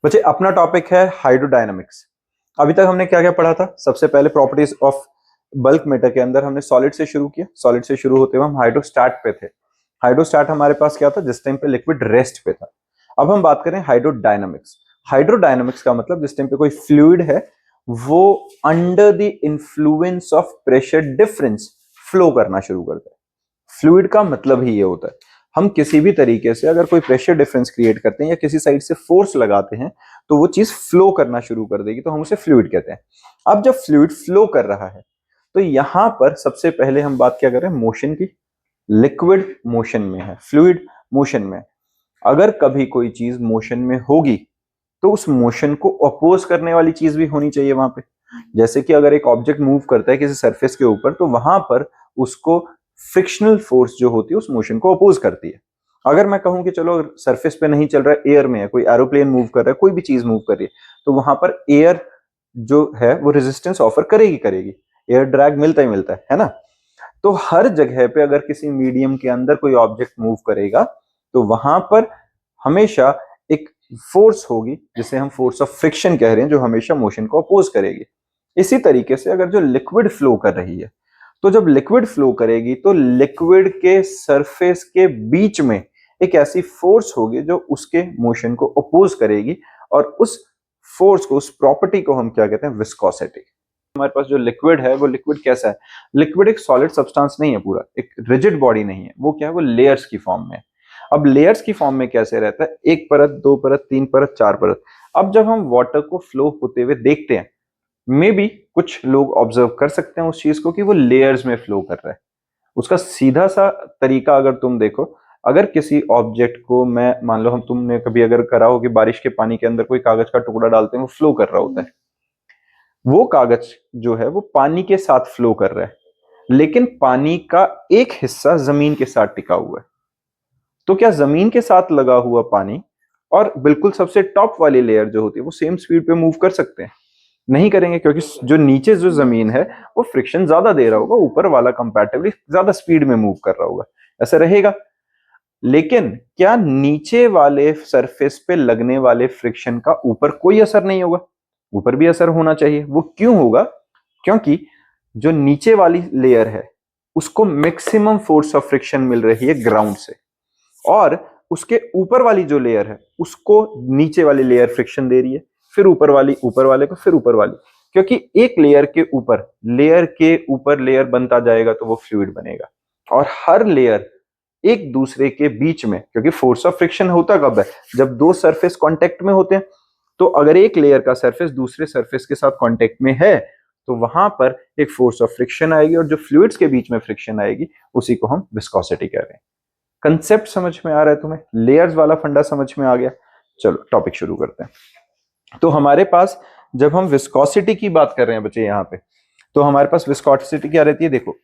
बच्चे अपना टॉपिक है हाइड्रोडायनामिक्स। अभी तक हमने क्या क्या पढ़ा था? सबसे पहले प्रॉपर्टीज ऑफ बल्क मैटर के अंदर हमने सॉलिड से शुरू किया। सॉलिड से शुरू होते हुए हम हाइड्रोस्टैट पे थे। हाइड्रोस्टैट हमारे पास क्या था? जिस टाइम पे लिक्विड रेस्ट पे था। अब हम बात करें हाइड्रोडायनामिक्स। हाइड्रोडायनामिक्स का मतलब जिस टाइम पे कोई फ्लूइड है वो under the influence of pressure difference flow करना शुरू करता है। फ्लूइड का मतलब ही ये होता है, हम किसी भी तरीके से अगर कोई प्रेशर डिफरेंस क्रिएट करते हैं या किसी साइड से फोर्स लगाते हैं तो वो चीज फ्लो करना शुरू कर देगी, तो हम उसे फ्लूइड कहते हैं। अब जब फ्लूइड फ्लो कर रहा है तो यहां पर सबसे पहले हम बात क्या कर रहे हैं? मोशन की। लिक्विड मोशन में है, फ्लूइड मोशन में। अगर कभी कोई चीज मोशन में होगी तो उस मोशन को अपोज करने वाली चीज भी होनी चाहिए वहां पे। जैसे कि अगर एक ऑब्जेक्ट मूव करता है किसी सरफेस के ऊपर तो वहां पर उसको फ्रिक्शनल फोर्स जो होती है उस मोशन को अपोज करती है। अगर मैं कहूं कि चलो सरफेस पे नहीं चल रहा है, एयर में है, कोई एरोप्लेन मूव कर रहा है, कोई भी चीज मूव कर रही है, तो वहां पर एयर जो है वो रेजिस्टेंस ऑफर करेगी करेगी। एयर ड्रैग मिलता ही मिलता है ना। तो हर जगह पे अगर किसी मीडियम के अंदर कोई ऑब्जेक्ट मूव करेगा तो वहां पर हमेशा एक फोर्स होगी जिसे हम फोर्स ऑफ फ्रिक्शन कह रहे हैं, जो हमेशा मोशन को अपोज करेगी। इसी तरीके से अगर जो लिक्विड फ्लो कर रही है तो जब लिक्विड फ्लो करेगी तो लिक्विड के सरफेस के बीच में एक ऐसी फोर्स होगी जो उसके मोशन को अपोज करेगी, और उस फोर्स को, उस प्रॉपर्टी को हम क्या कहते हैं? विस्कोसिटी। हमारे पास जो लिक्विड है वो लिक्विड कैसा है? लिक्विड एक सॉलिड सब्सटेंस नहीं है, पूरा एक रिजिड बॉडी नहीं है, वो क्या है? वो लेयर्स की फॉर्म में है। अब लेयर्स की फॉर्म में कैसे रहता है? एक परत, दो परत, तीन परत, चार परत। अब जब हम वाटर को फ्लो होते हुए देखते हैं, मे बी कुछ लोग ऑब्जर्व कर सकते हैं उस चीज को कि वो लेयर्स में फ्लो कर रहा है। उसका सीधा सा तरीका अगर तुम देखो, अगर किसी ऑब्जेक्ट को मैं मान लो, हम तुमने कभी अगर करा हो कि बारिश के पानी के अंदर कोई कागज का टुकड़ा डालते हैं, वो फ्लो कर रहा होता है। वो कागज जो है वो पानी के साथ फ्लो कर रहा है, लेकिन पानी का एक हिस्सा जमीन के साथ टिका हुआ है। तो क्या जमीन के साथ लगा हुआ पानी और बिल्कुल सबसे टॉप वाली लेयर जो होती है वो सेम स्पीड पे मूव कर सकते हैं? नहीं करेंगे, क्योंकि जो नीचे जो जमीन है वो फ्रिक्शन ज्यादा दे रहा होगा, ऊपर वाला कंपैरेटिवली ज्यादा स्पीड में मूव कर रहा होगा। ऐसा रहेगा। लेकिन क्या नीचे वाले सरफेस पे लगने वाले फ्रिक्शन का ऊपर कोई असर नहीं होगा? ऊपर भी असर होना चाहिए। वो क्यों होगा? क्योंकि जो नीचे वाली लेयर है उसको मैक्सिमम फोर्स ऑफ फ्रिक्शन मिल रही है ग्राउंड से, और उसके ऊपर वाली जो लेयर है उसको नीचे वाली लेयर फ्रिक्शन दे रही है, फिर ऊपर वाली ऊपर वाले को, फिर ऊपर वाली। क्योंकि एक लेयर के ऊपर लेयर बनता जाएगा तो वो फ्लूइड बनेगा, और हर लेयर एक दूसरे के बीच में, क्योंकि फोर्स ऑफ फ्रिक्शन होता कब है? जब दो सरफेस कांटेक्ट में होते हैं। तो अगर एक लेयर का सरफेस दूसरे सरफेस के साथ कांटेक्ट में है तो वहां पर एक फोर्स ऑफ फ्रिक्शन आएगी, और जो फ्लूइड्स के बीच में फ्रिक्शन आएगी उसी को हम विस्कोसिटी कह रहे हैं। कंसेप्ट समझ में आ रहा है तुम्हें? लेयर्स वाला फंडा समझ में आ गया? चलो टॉपिक शुरू करते हैं। तो हमारे पास जब हम विस्कोसिटी की बात कर रहे हैं बच्चे यहाँ पे, तो हमारे पास विस्कोसिटी क्या रहती है? देखो,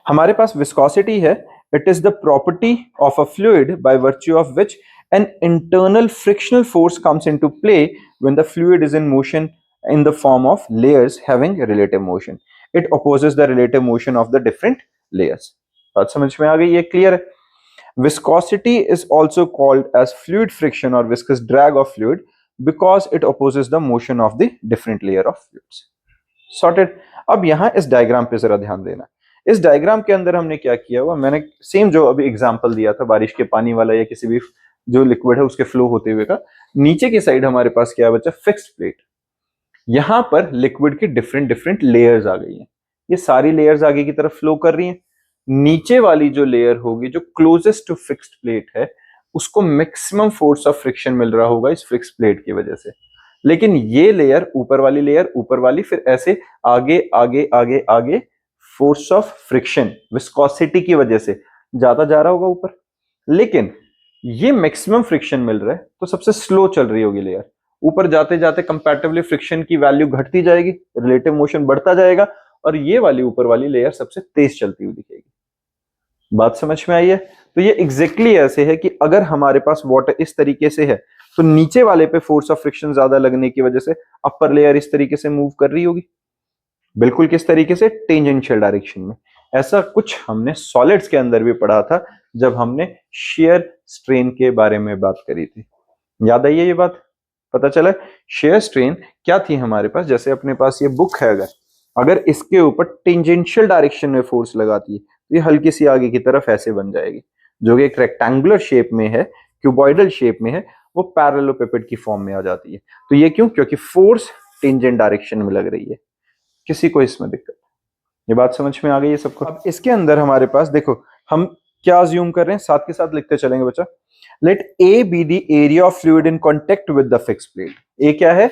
हमारे पास विस्कोसिटी है, it is the property of a fluid by virtue of which an internal frictional force comes into play when the fluid is in motion in the form of layers having relative motion. It opposes the relative motion of the different layers. बात समझ में आ गई? ये clear है? Viscosity is also called as fluid friction or viscous drag of fluid because it opposes the motion of the different layer of fluids. Sorted. अब यहाँ इस diagram पे जरा ध्यान देना। इस डायग्राम के अंदर हमने क्या किया हुआ, मैंने सेम जो अभी एग्जांपल दिया था बारिश के पानी वाला या किसी भी जो लिक्विड है उसके फ्लो होते हुए का, नीचे की साइड हमारे पास क्या बचा? Fixed plate. यहां पर लिक्विड की डिफरेंट डिफरेंट लेयर्स आ गई हैं। ये सारी लेयर्स आगे की तरफ फ्लो कर रही हैं। नीचे वाली जो लेयर होगी जो क्लोजेस्ट टू फिक्स्ड प्लेट है उसको मैक्सिमम फोर्स ऑफ फ्रिक्शन मिल रहा होगा इस फिक्स्ड प्लेट की वजह से। लेकिन ये लेयर, ऊपर वाली लेयर, ऊपर वाली, फिर ऐसे आगे आगे आगे आगे फोर्स ऑफ फ्रिक्शन विस्कोसिटी की वजह से ज्यादा जा रहा होगा ऊपर। लेकिन ये मैक्सिमम फ्रिक्शन मिल रहा है तो सबसे स्लो चल रही होगी लेयर। ऊपर जाते जाते कंपैरेटिवली फ्रिक्शन की वैल्यू घटती जाएगी, रिलेटिव मोशन बढ़ता जाएगा, और ये वाली ऊपर वाली लेयर सबसे तेज चलती हुई दिखेगी। बात समझ में आई है? तो ये एग्जैक्टली ऐसे है कि अगर हमारे पास वाटर इस तरीके से है तो नीचे वाले पे फोर्स ऑफ फ्रिक्शन ज्यादा लगने की वजह से अपर लेयर इस तरीके से मूव कर रही होगी। बिल्कुल किस तरीके से? टेंजेंशियल डायरेक्शन में। ऐसा कुछ हमने सॉलिड्स के अंदर भी पढ़ा था जब हमने शेयर स्ट्रेन के बारे में बात करी थी। याद आई है ये बात? पता चला शेयर स्ट्रेन क्या थी हमारे पास? जैसे अपने पास ये बुक है, अगर अगर इसके ऊपर टेंजेंशियल डायरेक्शन में फोर्स लगाती है तो ये हल्की सी आगे की तरफ ऐसे बन जाएगी, जो कि एक रेक्टेंगुलर शेप में है, क्यूबॉइडल शेप में है, वो पैरेललोपिपेड की फॉर्म में आ जाती है। तो ये क्यों? क्योंकि फोर्स टेंजेंट डायरेक्शन में लग रही है। किसी को इसमें दिक्कत? ये बात समझ में आ गई है सबको? अब इसके अंदर हमारे पास देखो, हम क्या अज्यूम कर रहे हैं, साथ के साथ लिखते चलेंगे बच्चा। Let A be the area of fluid in contact with the fix plate. A क्या है?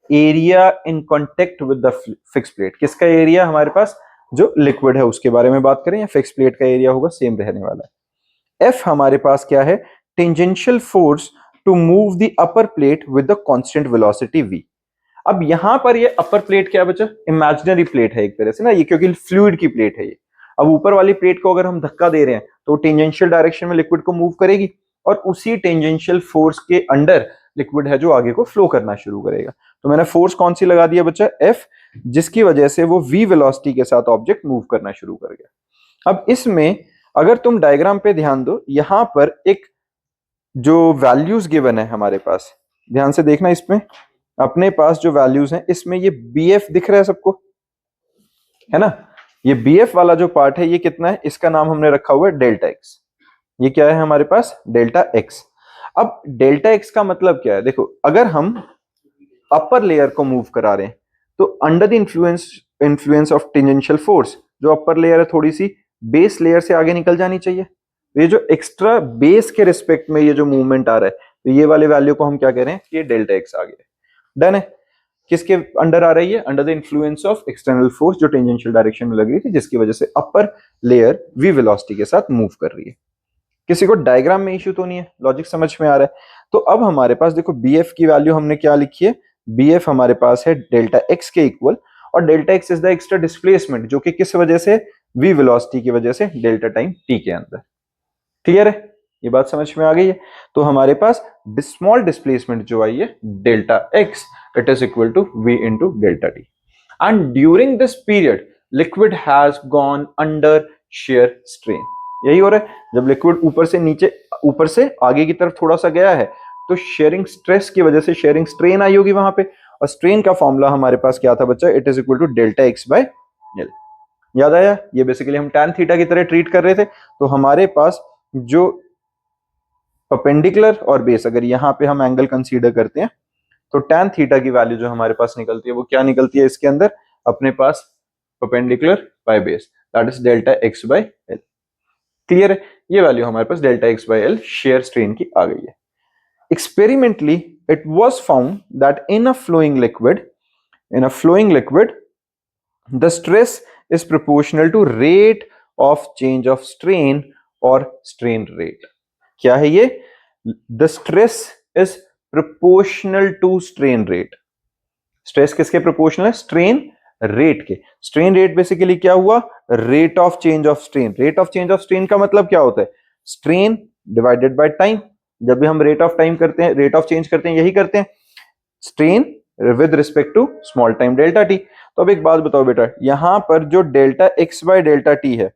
Area in contact with the fix plate. किसका एरिया? हमारे पास जो लिक्विड है उसके बारे में बात करें, या फिक्स प्लेट का एरिया होगा, सेम रहने वाला है। एफ हमारे पास क्या है? Tangential force to move the upper plate with the constant velocity v। अब यहां पर ये अपर प्लेट क्या बचा? इमेजिनरी प्लेट है एक तरह से ना ये, क्योंकि फ्लूइड की प्लेट है ये। अब ऊपर वाली प्लेट को अगर हम धक्का दे रहे हैं तो टेंजेंशियल डायरेक्शन में लिक्विड को मूव करेगी, और उसी टेंजेंशियल फोर्स के अंडर लिक्विड है जो आगे को फ्लो करना शुरू करेगा। तो मैंने फोर्स कौन सी लगा दिया बच्चा? एफ, जिसकी वजह से वो v वेलोसिटी के साथ ऑब्जेक्ट मूव करना शुरू कर गया। अब इसमें अगर तुम डायग्राम पे ध्यान दो, यहां पर एक जो वैल्यूज गिवन है हमारे पास, ध्यान से देखना, इसमें अपने पास जो वैल्यूज हैं इसमें ये बी एफ दिख रहा है सबको, है ना? ये बी एफ वाला जो पार्ट है ये कितना है? इसका नाम हमने रखा हुआ है डेल्टा एक्स। ये क्या है हमारे पास? Delta X. अब डेल्टा एक्स का मतलब क्या है? देखो, अगर हम अपर लेयर को मूव करा रहे हैं तो under the influence of tangential force, जो अपर लेयर है थोड़ी सी बेस लेयर से आगे निकल जानी चाहिए। तो ये जो एक्स्ट्रा बेस के रिस्पेक्ट में ये जो मूवमेंट आ रहा है, तो ये वाले वैल्यू को हम क्या कह रहे हैं? ये डेल्टा एक्स आ गया। डन है। किसके अंडर आ रही है? Under the influence of external force, जो टेंजेंशियल डायरेक्शन में लग रही थी, जिसकी वजह से अपर लेयर v वेलोसिटी के साथ मूव कर रही है। किसी को डायग्राम में इश्यू तो नहीं है? लॉजिक समझ में आ रहा है? तो अब हमारे पास देखो, bf की वैल्यू हमने क्या लिखी है? bf हमारे पास है डेल्टा x के इक्वल, और delta x is the extra displacement, जो कि किस वजह से? v वेलोसिटी की वजह से, डेल्टा टाइम t के अंदर। क्लियर है? ये बात समझ में आ गई है? तो हमारे पास स्मॉल डिस्प्लेसमेंट जो आई है delta x, it is equal to v into delta T. And during this period liquid has gone under shear strain. यही हो रहा है, जब लिक्विड ऊपर से नीचे, ऊपर से आगे की तरफ थोड़ा सा गया है तो शेयरिंग स्ट्रेस की वजह से शेयरिंग स्ट्रेन आई होगी वहां पे, और स्ट्रेन का फॉर्मूला हमारे पास क्या था बच्चा? It is equal to delta x by L. याद आया? ये बेसिकली हम tan थीटा की तरह ट्रीट कर रहे थे। तो हमारे पास जो परपेंडिकुलर और बेस, अगर यहाँ पे हम एंगल कंसीडर करते हैं तो tan थीटा की वैल्यू जो हमारे पास निकलती है वो क्या निकलती है इसके अंदर? अपने पास perpendicular by base, that is delta x by L. Clear है? ये वैल्यू हमारे पास delta x by L shear strain की आ गई है। Experimentally it was found that in a flowing liquid the stress is proportional to rate of change of strain और strain rate. क्या है ये? The stress is proportional to strain rate. Stress किसके proportional है? स्ट्रेन रेट के। Strain rate basically क्या हुआ? Rate of change of strain. Rate of change of strain का मतलब क्या होता है? Strain divided by time. जब भी हम रेट ऑफ टाइम करते हैं, रेट ऑफ चेंज करते हैं, यही करते हैं, strain with respect to small time delta T. तो अब एक बात बताओ बेटा, यहां पर जो delta x by delta T है,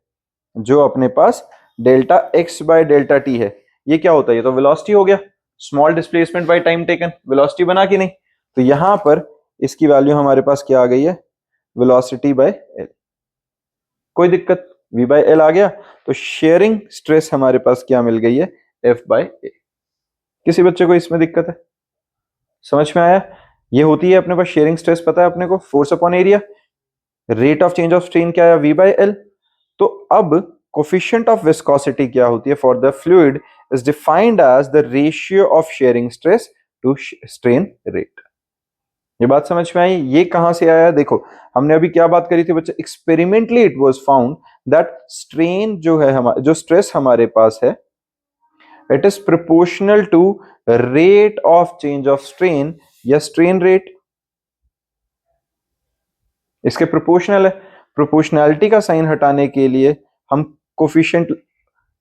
जो अपने पास delta x by delta T है, ये क्या होता है? ये तो वेलोसिटी हो गया, small displacement by time taken, velocity बना कि नहीं? तो यहां पर इसकी वैल्यू हमारे पास क्या आ गई है? Velocity by L. कोई दिक्कत? v बाय एल आ गया। तो शेयरिंग स्ट्रेस हमारे पास क्या मिल गई है? f बाय ए। किसी बच्चे को इसमें दिक्कत है? समझ में आया? ये होती है अपने पास शेयरिंग स्ट्रेस, पता है अपने को, force upon area. Rate of change of strain क्या है? v by L. तो अब कोफिशिएंट ऑफ विस्कोसिटी क्या होती है for the fluid? Is defined as the ratio of shearing stress to strain rate. ये बात समझ में आई? ये कहां से आया? देखो, हमने अभी क्या बात करी थी बच्चे? Experimentally it was found that strain जो है, हमारा जो स्ट्रेस हमारे पास है, it is proportional to rate of change of strain या स्ट्रेन रेट। इसके प्रोपोर्शनल है। प्रोपोर्शनैलिटी का साइन हटाने के लिए हम कोफिशिएंट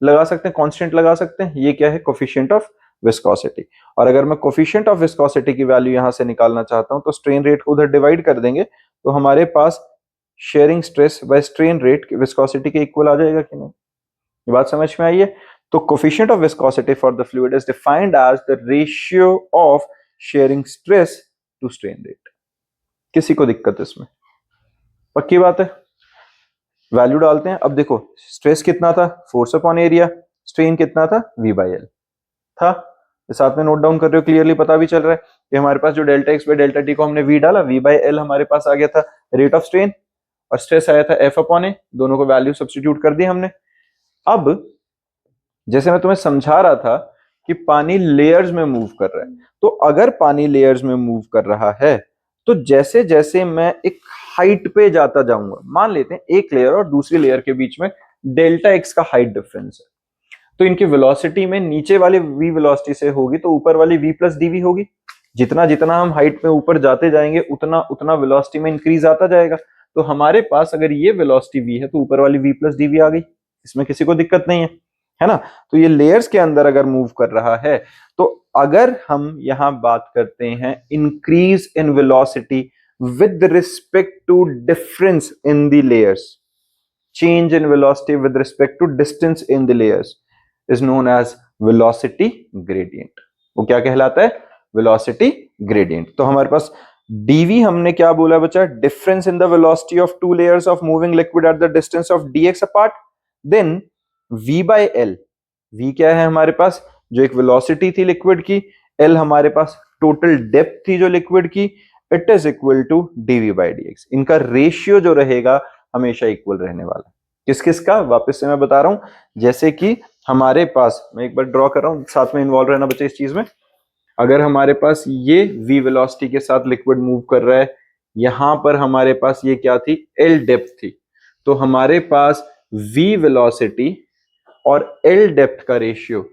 लगा सकते हैं, कांस्टेंट लगा सकते हैं। ये क्या है? Coefficient of viscosity. और अगर मैं कोफिशिएंट ऑफ विस्कोसिटी की वैल्यू यहां से निकालना चाहता हूं तो स्ट्रेन रेट को उधर डिवाइड कर देंगे, तो हमारे पास shearing stress by strain rate viscosity के इक्वल आ जाएगा कि नहीं? ये बात समझ में आई है? तो coefficient of viscosity for the fluid is defined as the ratio of shearing stress to strain rate. किसी को दिक्कत है इसमें? पक्की बात है, वैल्यू डालते हैं। अब देखो स्ट्रेस कितना था, फोर्स अपॉन एरिया, स्ट्रेन कितना था, V बाई एल था। साथ में नोट डाउन कर रहे हो, क्लियरली पता भी चल रहा है कि हमारे पास जो delta x by delta T को हमने V डाला, V बाई एल हमारे पास आ गया था रेट ऑफ स्ट्रेन, और स्ट्रेस आया था F अपॉन ए, दोनों को वैल्यू सब्स्टिट्यूट कर दी हमने। अब जैसे मैं तुम्हें समझा रहा था कि पानी लेयर्स में मूव कर रहा है, तो अगर पानी लेयर्स में मूव कर रहा है तो जैसे जैसे मैं एक हाइट पे जाता जाऊंगा, मान लेते हैं एक लेयर और दूसरी लेयर के बीच में डेल्टा एक्स का हाइट डिफरेंस है, तो इनकी वेलोसिटी में नीचे वाली v वेलोसिटी से होगी तो ऊपर वाली v प्लस dv होगी। जितना जितना हम हाइट में ऊपर जाते जाएंगे उतना उतना वेलोसिटी में इंक्रीज आता जाएगा। तो हमारे पास अगर ये वेलोसिटी v है तो ऊपर वाली v प्लस dv आ गई, इसमें किसी को दिक्कत नहीं है ना। तो ये लेयर्स के अंदर अगर मूव कर रहा है, तो अगर हम यहां बात करते हैं increase in velocity with respect to difference in the layers, change in velocity with respect to distance in the layers is known as velocity gradient. वो क्या कहलाता है, वेलोसिटी ग्रेडियंट। तो हमारे पास dv हमने क्या बोला बच्चा, difference in the velocity of two layers of moving liquid at the distance of dx apart, then v by L, v क्या है हमारे पास, जो एक वेलोसिटी थी लिक्विड की, l हमारे पास टोटल डेप्थ थी जो लिक्विड की, it is equal to dv by dx। इनका रेशियो जो रहेगा हमेशा इक्वल रहने वाला है। किस किस का, वापस से मैं बता रहा हूं, जैसे कि हमारे पास, मैं एक बार ड्रॉ कर रहा हूं, साथ में इन्वॉल्व रहना बच्चे इस चीज में। अगर हमारे पास ये v वेलोसिटी के साथ लिक्विड मूव कर रहा है, यहां पर हमारे पास ये क्या थी, l डेप्थ थी, तो हमारे पास v वेलोसिटी और l डेप्थ का रेशियो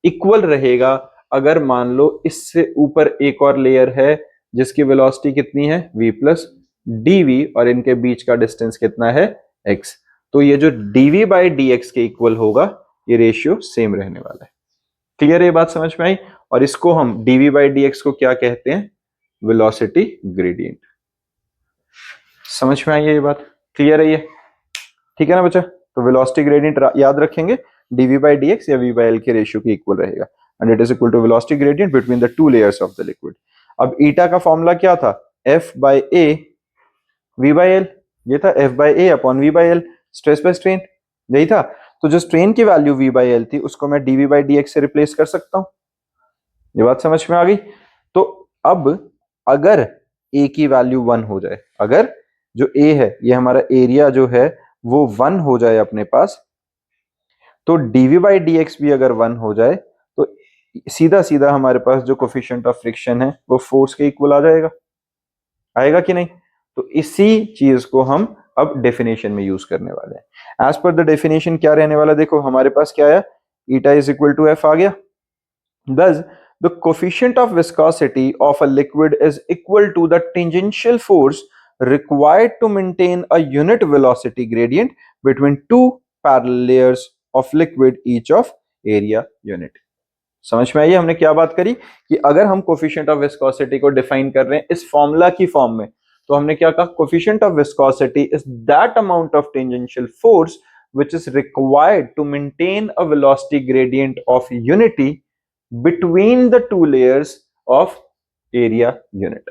इक्वल रहेगा। अगर मान लो इससे ऊपर एक और लेयर है जिसकी वेलोसिटी कितनी है, v प्लस dv, और इनके बीच का डिस्टेंस कितना है, x, तो ये जो dv बाई dx के इक्वल होगा, ये रेशियो सेम रहने वाला है। क्लियर है, ये बात समझ में आई? और इसको हम dv बाई dx को क्या कहते हैं, वेलोसिटी ग्रेडियंट। समझ में आई है ये बात, क्लियर है ये? ठीक है ना बच्चा? तो वेलोसिटी ग्रेडियंट याद रखेंगे, dv बाई dx या v बाई l के रेशियो के इक्वल रहेगा, and it is equal to velocity gradient between the two layers of the liquid. अब ईटा का फॉर्मूला क्या था, f by a v by l, ये था f by a upon v by l, stress by strain, यही था। तो जो स्ट्रेन की वैल्यू v बाई l थी उसको मैं dv बाई dx से रिप्लेस कर सकता हूं। ये बात समझ में आ गई? तो अब अगर a की वैल्यू 1 हो जाए, अगर जो a है ये हमारा एरिया जो है वो 1 हो जाए अपने पास, तो dv बाई dx भी अगर 1 हो जाए तो सीधा सीधा हमारे पास जो कोफिशिएंट ऑफ फ्रिक्शन है वो फोर्स के इक्वल आ जाएगा, आएगा कि नहीं? तो इसी चीज को हम अब डेफिनेशन में यूज करने वाले हैं। एज पर द डेफिनेशन क्या रहने वाला, देखो हमारे पास क्या है, eta is equal to F आ गया। Thus, the coefficient of viscosity of a liquid is equal to the tangential force required to maintain a unit velocity gradient between two parallel layers of liquid each of area unit। समझ में आई हमने क्या बात करी कि अगर हम coefficient of viscosity को डिफाइन कर रहे हैं इस फॉर्मूला की फॉर्म में, तो हमने क्या कहा, coefficient of viscosity is that amount of tangential force which is required to maintain a velocity gradient of unity between the two layers of area unit.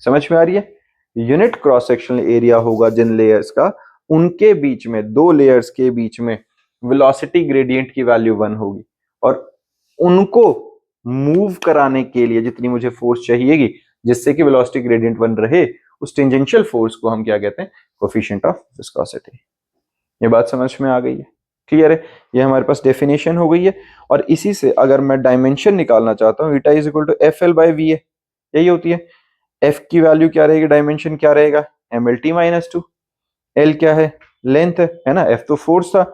समझ में आ रही है? यूनिट क्रॉस सेक्शनल एरिया होगा जिन लेयर्स का, उनके बीच में, दो layers के बीच में वेलोसिटी ग्रेडियंट की वैल्यू 1 होगी, और उनको मूव कराने के लिए जितनी मुझे फोर्स चाहिएगी जिससे कि वेलोसिटी ग्रेडियंट 1 रहे, उस टेंजेंशियल फोर्स को हम क्या कहते हैं, कोफिशिएंट ऑफ विस्कोसिटी। ये बात समझ में आ गई है? क्लियर है? ये हमारे पास डेफिनेशन हो गई है। और इसी से अगर मैं डायमेंशन निकालना चाहता हूं, eta is equal to F L by V A, यही होती है। एफ की वैल्यू क्या रहेगी, डायमेंशन क्या रहेगा, M L T minus 2, L क्या है, लेंथ है ना, एफ तो फोर्स था,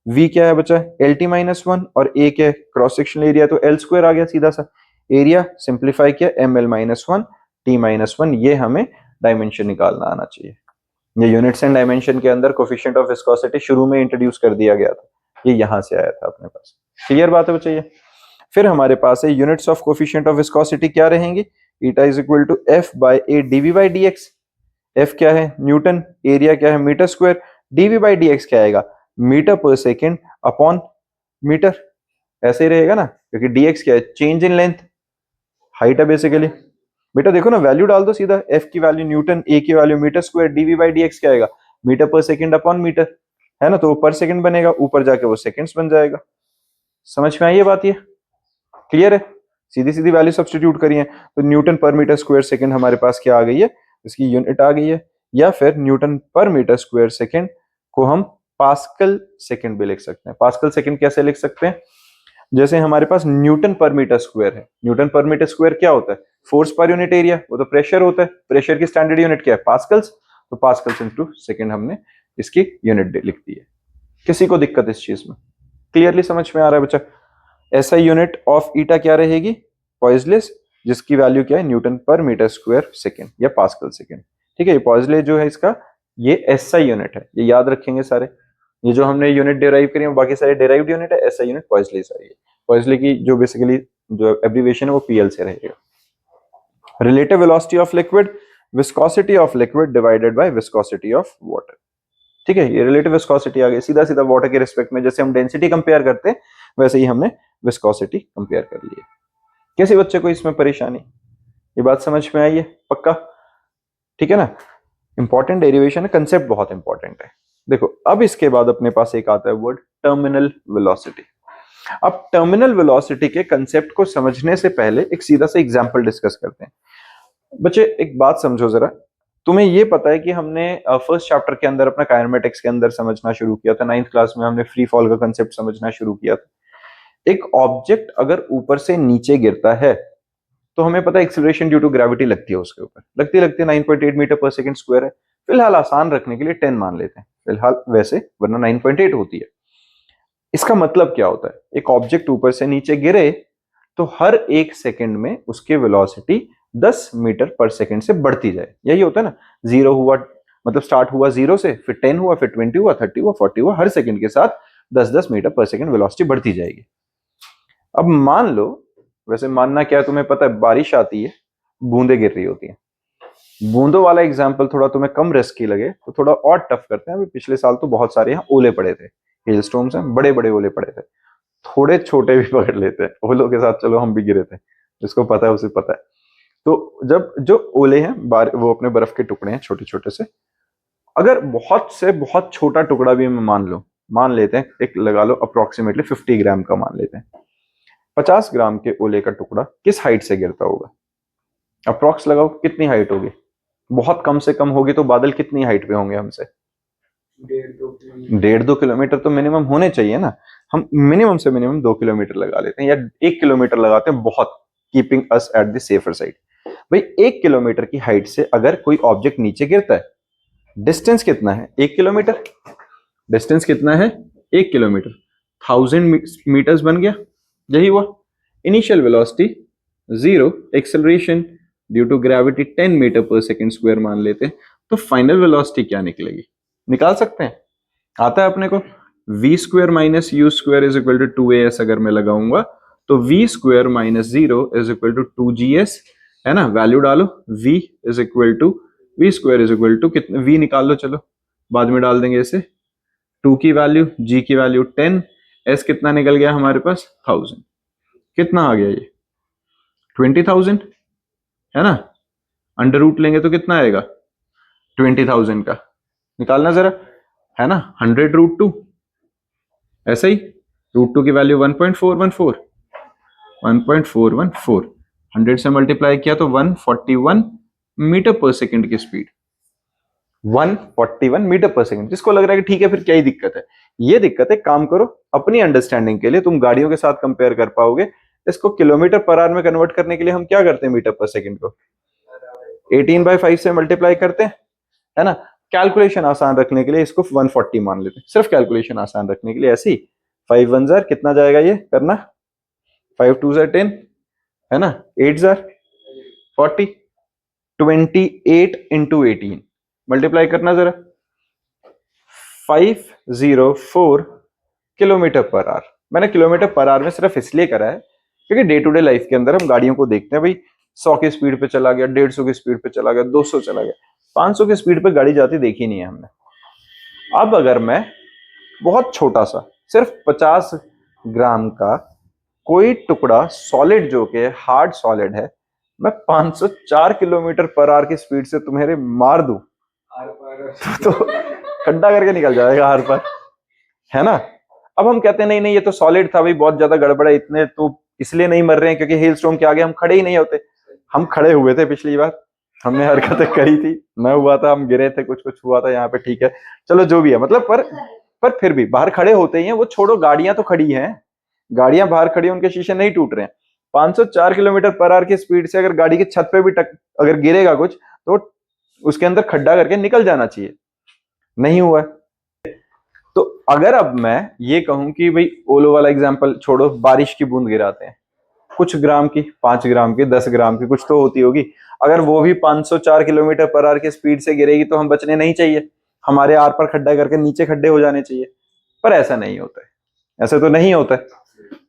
वी क्या है बचा, एल टी माइनस 1, और ए क्या है, क्रॉस सेक्शनल एरिया, तो एल स्क्वायर आ गया सीधा सा, एरिया सिंप्लीफाई किया, M L minus 1 T minus 1, ये हमें डायमेंशन निकालना आना चाहिए। ये यूनिट्स एंड डायमेंशन के अंदर कोफिशिएंट ऑफ विस्कोसिटी शुरू में इंट्रोड्यूस कर दिया गया था, ये यहां से आया था अपने पास। क्लियर बात है बच्चे? ये फिर हमारे पास है units of coefficient of viscosity क्या रहेंगी, eta is equal to F by A dv by dx. F क्या है, न्यूटन, एरिया क्या है, metre square, dv by dx क्या आएगा, मीटर पर सेकेंड अपॉन मीटर। ऐसे ही रहेगा ना, क्योंकि dx क्या है, चेंज इन लेंथ, हाइट है बेसिकली। बेटा देखो ना, वैल्यू डाल दो सीधा, f की वैल्यू न्यूटन, a की value metre square, dv by dx क्या आएगा, मीटर पर सेकंड अपॉन मीटर, है ना, तो वो पर सेकंड बनेगा, ऊपर जाके वो सेकंड्स बन जाएगा। समझ में आई ये बात, ये क्लियर है? सीधी सीधी वैल्यू सब्स्टिट्यूट करिए, तो न्यूटन पर मीटर स्क्वायर सेकंड हमारे पास क्या आ गई है, इसकी यूनिट आ गई है। या फिर न्यूटन पर मीटर स्क्वायर सेकंड को हम पास्कल सेकंड भी लिख सकते हैं। पास्कल सेकंड कैसे लिख सकते हैं, जैसे हमारे पास न्यूटन पर मीटर स्क्वायर है, न्यूटन पर मीटर स्क्वायर क्या होता है, फोर्स पर यूनिट एरिया, वो तो प्रेशर होता है, प्रेशर की स्टैंडर्ड यूनिट क्या है, पास्कल्स, तो पास्कल्स इनटू सेकंड हमने इसकी यूनिट लिख दी है। किसी को दिक्कत इस चीज में, क्लियरली समझ में आ रहा है बच्चा? ऐसा यूनिट ऑफ ईटा क्या रहेगी, पॉइजलेस, जिसकी वैल्यू क्या है, न्यूटन पर मीटर स्क्वायर सेकंड या पास्कल सेकंड। ठीक है, ये पॉइजले जो है इसका, ये एसआई यूनिट है, ये याद रखेंगे सारे। ये जो हमने यूनिट डिराइव करी है बाकी सारे डिराइव्ड यूनिट है, एसआई यूनिट पॉइजले सारी है। पॉइजले की जो बेसिकली जो एब्रिविएशन है वो पीएल से रहेगा। Relative velocity of liquid, viscosity of liquid divided by viscosity of water. ठीक है, ये रिलेटिव विस्कोसिटी आ गई, सीधा सीधा वाटर के रिस्पेक्ट में जैसे हम डेंसिटी कंपेयर करते हैं वैसे ही हमने विस्कोसिटी कंपेयर कर ली है। कैसे बच्चे को इसमें परेशानी, ये बात समझ में आई है पक्का? ठीक है ना, इंपॉर्टेंट डेरिवेशन है, कंसेप्ट बहुत इंपॉर्टेंट है। देखो अब इसके बाद अपने पास एक आता है वर्ड टर्मिनल वेलोसिटी। अब टर्मिनल वेलोसिटी के कंसेप्ट को समझने से पहले एक सीधा सा एग्जांपल डिस्कस करते हैं। बच्चे एक बात समझो जरा, तुम्हें ये पता है कि हमने फर्स्ट चैप्टर के अंदर अपना काइनेमेटिक्स के अंदर समझना शुरू किया था, 9th क्लास में हमने फ्री फॉल का कंसेप्ट समझना शुरू किया था। एक ऑब्जेक्ट अगर ऊपर से नीचे गिरता है तो हमें पता है एक्सीलरेशन ड्यू टू ग्रेविटी लगती है उसके ऊपर, लगती है 9.8 मीटर पर सेकंड स्क्वायर है। फिलहाल आसान रखने के लिए 10 मान लेते हैं फिलहाल, वैसे वरना 9.8 होती है। इसका मतलब क्या होता है, एक ऑब्जेक्ट ऊपर से नीचे गिरे तो हर एक सेकंड में उसकी वेलोसिटी 10 मीटर पर सेकंड से बढ़ती जाए। यही होता है ना, जीरो हुआ मतलब स्टार्ट हुआ जीरो से, फिर 10 हुआ, फिर 20 हुआ, 30 हुआ, 40 हुआ, हर सेकंड के साथ 10-10 मीटर पर सेकंड वेलोसिटी बढ़ती जाएगी। अब मान लो, वैसे मानना क्या है तुम्हें पता है, बारिश आती है, बूंदे गिर रही होती हैं। बूंदों वाला एग्जाम्पल थोड़ा तुम्हें कम रिस्की लगे तो थोड़ा और टफ करते हैं। अभी पिछले साल तो बहुत सारे यहाँ ओले पड़े थे, हेल स्टॉर्म्स हैं, बड़े बड़े ओले पड़े थे, थोड़े छोटे भी पकड़ लेते हैं ओलों के साथ, चलो हम भी गिरे थे, जिसको पता है उसे पता है। तो जब जो ओले हैं वो अपने बर्फ के टुकड़े हैं छोटे छोटे से, अगर बहुत से बहुत छोटा टुकड़ा भी मैं मान लेते हैं, एक लगा लो अप्रोक्सीमेटली 50 ग्राम का मान लेते हैं, 50 ग्राम के ओले का टुकड़ा किस हाइट से गिरता होगा, अप्रोक्स लगाओ कितनी हाइट होगी, बहुत कम से कम होगी तो बादल कितनी हाइट पे होंगे हमसे, 1.5-2 किलोमीटर तो मिनिमम होने चाहिए ना। हम मिनिमम से मिनिमम 2 किलोमीटर लगा लेते हैं या 1 किलोमीटर लगाते हैं, बहुत keeping us at the safer side. भाई 1 किलोमीटर की हाइट से अगर कोई ऑब्जेक्ट नीचे गिरता है, डिस्टेंस कितना है, 1 किलोमीटर, डिस्टेंस कितना है 1 किलोमीटर, 1000 मीटर्स बन गया, यही हुआ। Initial velocity 0, acceleration due to gravity 10 metre पर सेकंड स्क्वायर मान लेते हैं, तो फाइनल वेलोसिटी क्या निकलेगी, निकाल सकते हैं, आता है अपने को, v square minus u square is equal to 2as अगर मैं लगाऊंगा तो v square minus 0 is equal to 2gs, है ना, वैल्यू डालो, v is equal to v square is equal to कितना, v निकाल लो, चलो बाद में डाल देंगे इसे, 2 की वैल्यू, g की वैल्यू 10, s कितना निकल गया हमारे पास 1000, कितना आ गया ये 20,000, है ना, अंडर रूट लेंगे तो कितना आएगा 20,000 का, निकालना जरा, है ना, 100 रूट 2, ऐसा ही रूट 2 की वैल्यू 1.414, 1.414, 100 से मल्टीप्लाई किया तो 141 मीटर पर सेकंड की स्पीड, 141 मीटर पर सेकंड। जिसको लग रहा है कि ठीक है फिर क्या ही दिक्कत है, ये दिक्कत है, काम करो अपनी अंडरस्टैंडिंग के लिए, तुम गाड़ियों के साथ कंपेयर कर पाओगे, इसको किलोमीटर पर आवर में कन्वर्ट करने के लिए हम क्या करते हैं, मीटर पर सेकंड को 18/5 से मल्टीप्लाई करते हैं, है ना, कैलकुलेशन आसान रखने के लिए इसको 140 मान लेते हैं, सिर्फ कैलकुलेशन आसान रखने के लिए, ऐसी 5 1 जार कितना जाएगा ये करना, 5 2 जार 10, है ना, 8 जार 40, 28 इंटू 18 मल्टीप्लाई करना जरा, 504 किलोमीटर पर आवर। मैंने किलोमीटर पर आवर में सिर्फ इसलिए करा है क्योंकि डे टू डे लाइफ के अंदर हम गाड़ियों को देखते हैं, भाई 100 की स्पीड पे चला गया, 150 की स्पीड पे चला गया, 200 चला गया, 500 की स्पीड पे गाड़ी जाती देखी नहीं है हमने। अब अगर मैं बहुत छोटा सा सिर्फ 50 ग्राम का कोई टुकड़ा सॉलिड जो कि हार्ड सॉलिड है, मैं 504 किलोमीटर पर आवर की स्पीड से तुम्हें मार दूं तो खड्डा करके निकल जाएगा हर पर, है ना। अब हम कहते हैं नहीं नहीं ये तो सॉलिड था भाई, बहुत ज्यादा गड़बड़ है, इतने तो इसलिए नहीं मर रहे हैं क्योंकि हेल स्टॉर्म के आगे हम खड़े ही नहीं होते। हम खड़े हुए थे पिछली बार, हमने हरकतें करी थी, मैं हुआ था, हम गिरे थे, कुछ कुछ हुआ था यहाँ पे, ठीक है चलो जो भी है, मतलब पर फिर भी बाहर खड़े होते ही हैं। वो छोड़ो, गाड़ियां तो खड़ी हैं, गाड़ियां बाहर खड़ी हैं, उनके शीशे नहीं टूट रहे हैं। 504 किलोमीटर पर आवर की स्पीड से अगर गाड़ी की छत पे भी अगर गिरेगा कुछ तो उसके अंदर खड्डा करके निकल जाना चाहिए, नहीं हुआ है। तो अगर अब मैं ये कहूं कि भाई ओलो वाला एग्जांपल छोड़ो, बारिश की बूंद गिराते हैं, कुछ ग्राम की, 5 ग्राम की, 10 ग्राम की कुछ तो होती होगी, अगर वो भी 504 किलोमीटर पर आवर की स्पीड से गिरेगी तो हम बचने नहीं चाहिए, हमारे आर पर खड्डा करके नीचे खड्डे हो जाने चाहिए। पर ऐसा नहीं होता है, ऐसा तो नहीं होता है।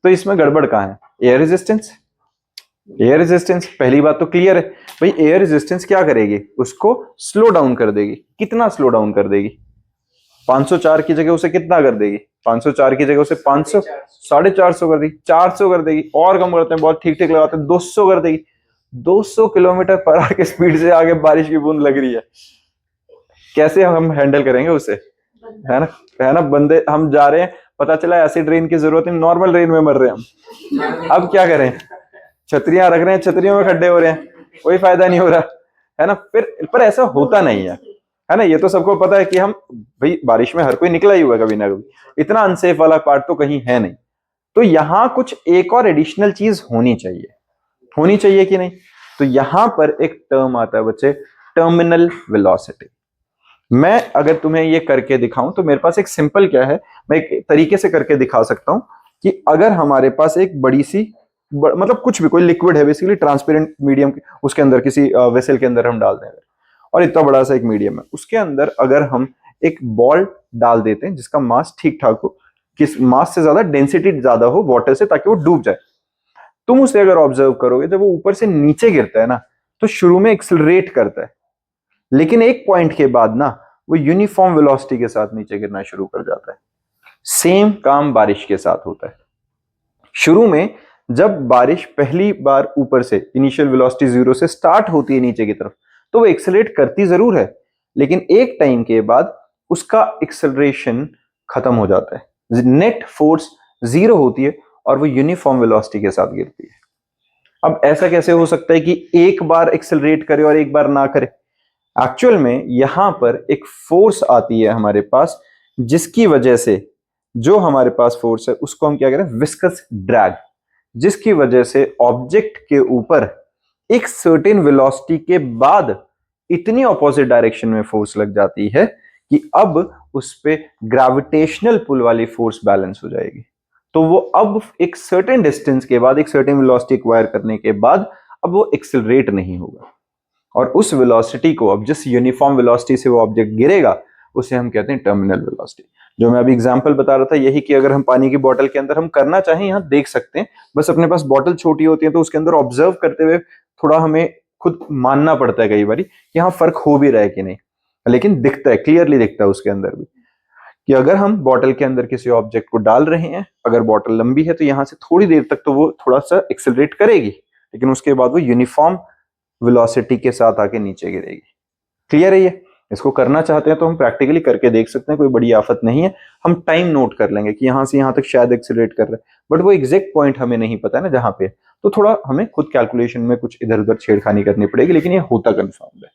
तो इसमें गड़बड़ कहाँ है? Air resistance. एयर रेजिस्टेंस पहली बात तो क्लियर है भाई, एयर रेजिस्टेंस क्या करेगी? उसको स्लो डाउन कर देगी। कितना स्लो डाउन कर देगी? 504 की जगह उसे कितना कर देगी? 504 की जगह उसे 500, 450 कर देगी, 400 कर देगी, और कम करते हैं, बहुत ठीक ठीक लगाते हैं, 200 कर देगी। 200 किलोमीटर पर आवर की स्पीड से आगे बारिश की बूंद लग रही है, कैसे हम हैंडल करेंगे उसे? है ना, है ना। बंदे हम जा रहे हैं, पता चला एसिड रेन की जरूरत नहीं, नॉर्मल रेन में मर रहे हैं हम। अब क्या करें? छतरियां रख रहे हैं, छतरियों में खड्डे हो रहे हैं, कोई फायदा नहीं हो रहा, है ना। फिर पर ऐसा होता नहीं है ना। ये तो सबको पता है कि हम भाई बारिश में हर कोई निकला ही हुआ कभी ना कभी, इतना अनसेफ वाला पार्ट तो कहीं है नहीं। तो यहां कुछ एक और एडिशनल चीज होनी चाहिए, होनी चाहिए कि नहीं? तो यहां पर एक टर्म आता है बच्चे, टर्मिनल वेलोसिटी। मैं अगर तुम्हें ये करके दिखाऊं तो मेरे पास एक सिंपल क्या है, मैं एक तरीके से करके दिखा सकता हूं कि अगर हमारे पास एक बड़ी सी मतलब कुछ भी कोई लिक्विड है, बेसिकली ट्रांसपेरेंट मीडियम, उसके अंदर किसी वेसल के अंदर हम डाल दें, और इतना बड़ा सा एक मीडियम है, उसके अंदर अगर हम एक बॉल डाल देते हैं जिसका मास ठीक ठाक हो, किस मास से ज्यादा डेंसिटी ज्यादा हो वाटर से, ताकि वो डूब जाए। तुम उसे अगर ऑब्जर्व करोगे, जब वो ऊपर से नीचे गिरता है ना, तो शुरू में एक्सिलरेट करता है, लेकिन एक पॉइंट के बाद ना वो यूनिफॉर्म वेलोसिटी के साथ नीचे गिरना शुरू कर जाता है। सेम काम बारिश के साथ होता है। शुरू में जब बारिश पहली बार ऊपर से इनिशियल वेलोसिटी 0 से स्टार्ट होती है नीचे की तरफ, तो वो एक्सेलरेट करती जरूर है, लेकिन एक टाइम के बाद उसका एक्सेलरेशन खत्म हो जाता है, नेट फोर्स 0 होती है और वो यूनिफॉर्म वेलोसिटी के साथ गिरती है। अब ऐसा कैसे हो सकता है कि एक बार एक्सेलरेट करे और एक बार ना करे? एक्चुअल में यहां पर एक फोर्स आती है हमारे पास, जिसकी वजह से जो हमारे पास फोर्स है उसको हम क्या करें? विस्कस ड्रैग, जिसकी वजह से ऑब्जेक्ट के ऊपर एक सर्टेन वेलोसिटी के बाद इतनी ऑपोजिट डायरेक्शन में फोर्स लग जाती है कि अब उस पे ग्रेविटेशनल पुल वाली फोर्स बैलेंस हो जाएगी। तो वो अब एक सर्टेन डिस्टेंस के बाद, एक सर्टेन वेलोसिटी एक्वायर करने के बाद, अब वो एक्सेलरेट नहीं होगा, और उस वेलोसिटी को, अब जिस यूनिफॉर्म वेलोसिटी से वो ऑब्जेक्ट गिरेगा, उसे हम कहते हैं टर्मिनल वेलोसिटी। जो मैं अभी एग्जांपल बता रहा था, यही कि अगर हम पानी की बोतल के अंदर हम करना चाहें, यहां देख सकते हैं, बस अपने पास बोतल छोटी होती है तो उसके अंदर ऑब्जर्व करते हुए थोड़ा हमें खुद मानना पड़ता है कई बार कि हाँ फर्क हो भी रहा है कि नहीं, लेकिन दिखता है, क्लियरली दिखता है उसके अंदर भी कि अगर हम बोतल के अंदर किसी ऑब्जेक्ट को डाल रहे हैं, अगर बोतल लंबी है तो यहां से थोड़ी देर तक तो वो थोड़ा सा एक्सेलरेट करेगी, लेकिन उसके बाद वो यूनिफॉर्म वेलोसिटी के साथ आके नीचे गिरेगी। क्लियर है ये? इसको करना चाहते हैं तो हम प्रैक्टिकली करके देख सकते हैं, कोई बड़ी आफत नहीं है। हम टाइम नोट कर लेंगे कि यहां से यहां तक शायद एक्सेलरेट कर रहे हैं, बट वो एग्जैक्ट पॉइंट हमें नहीं पता है ना जहां पे, तो थोड़ा हमें खुद कैलकुलेशन में कुछ इधर उधर छेड़खानी करनी पड़ेगी, लेकिन ये होता कंफर्म है।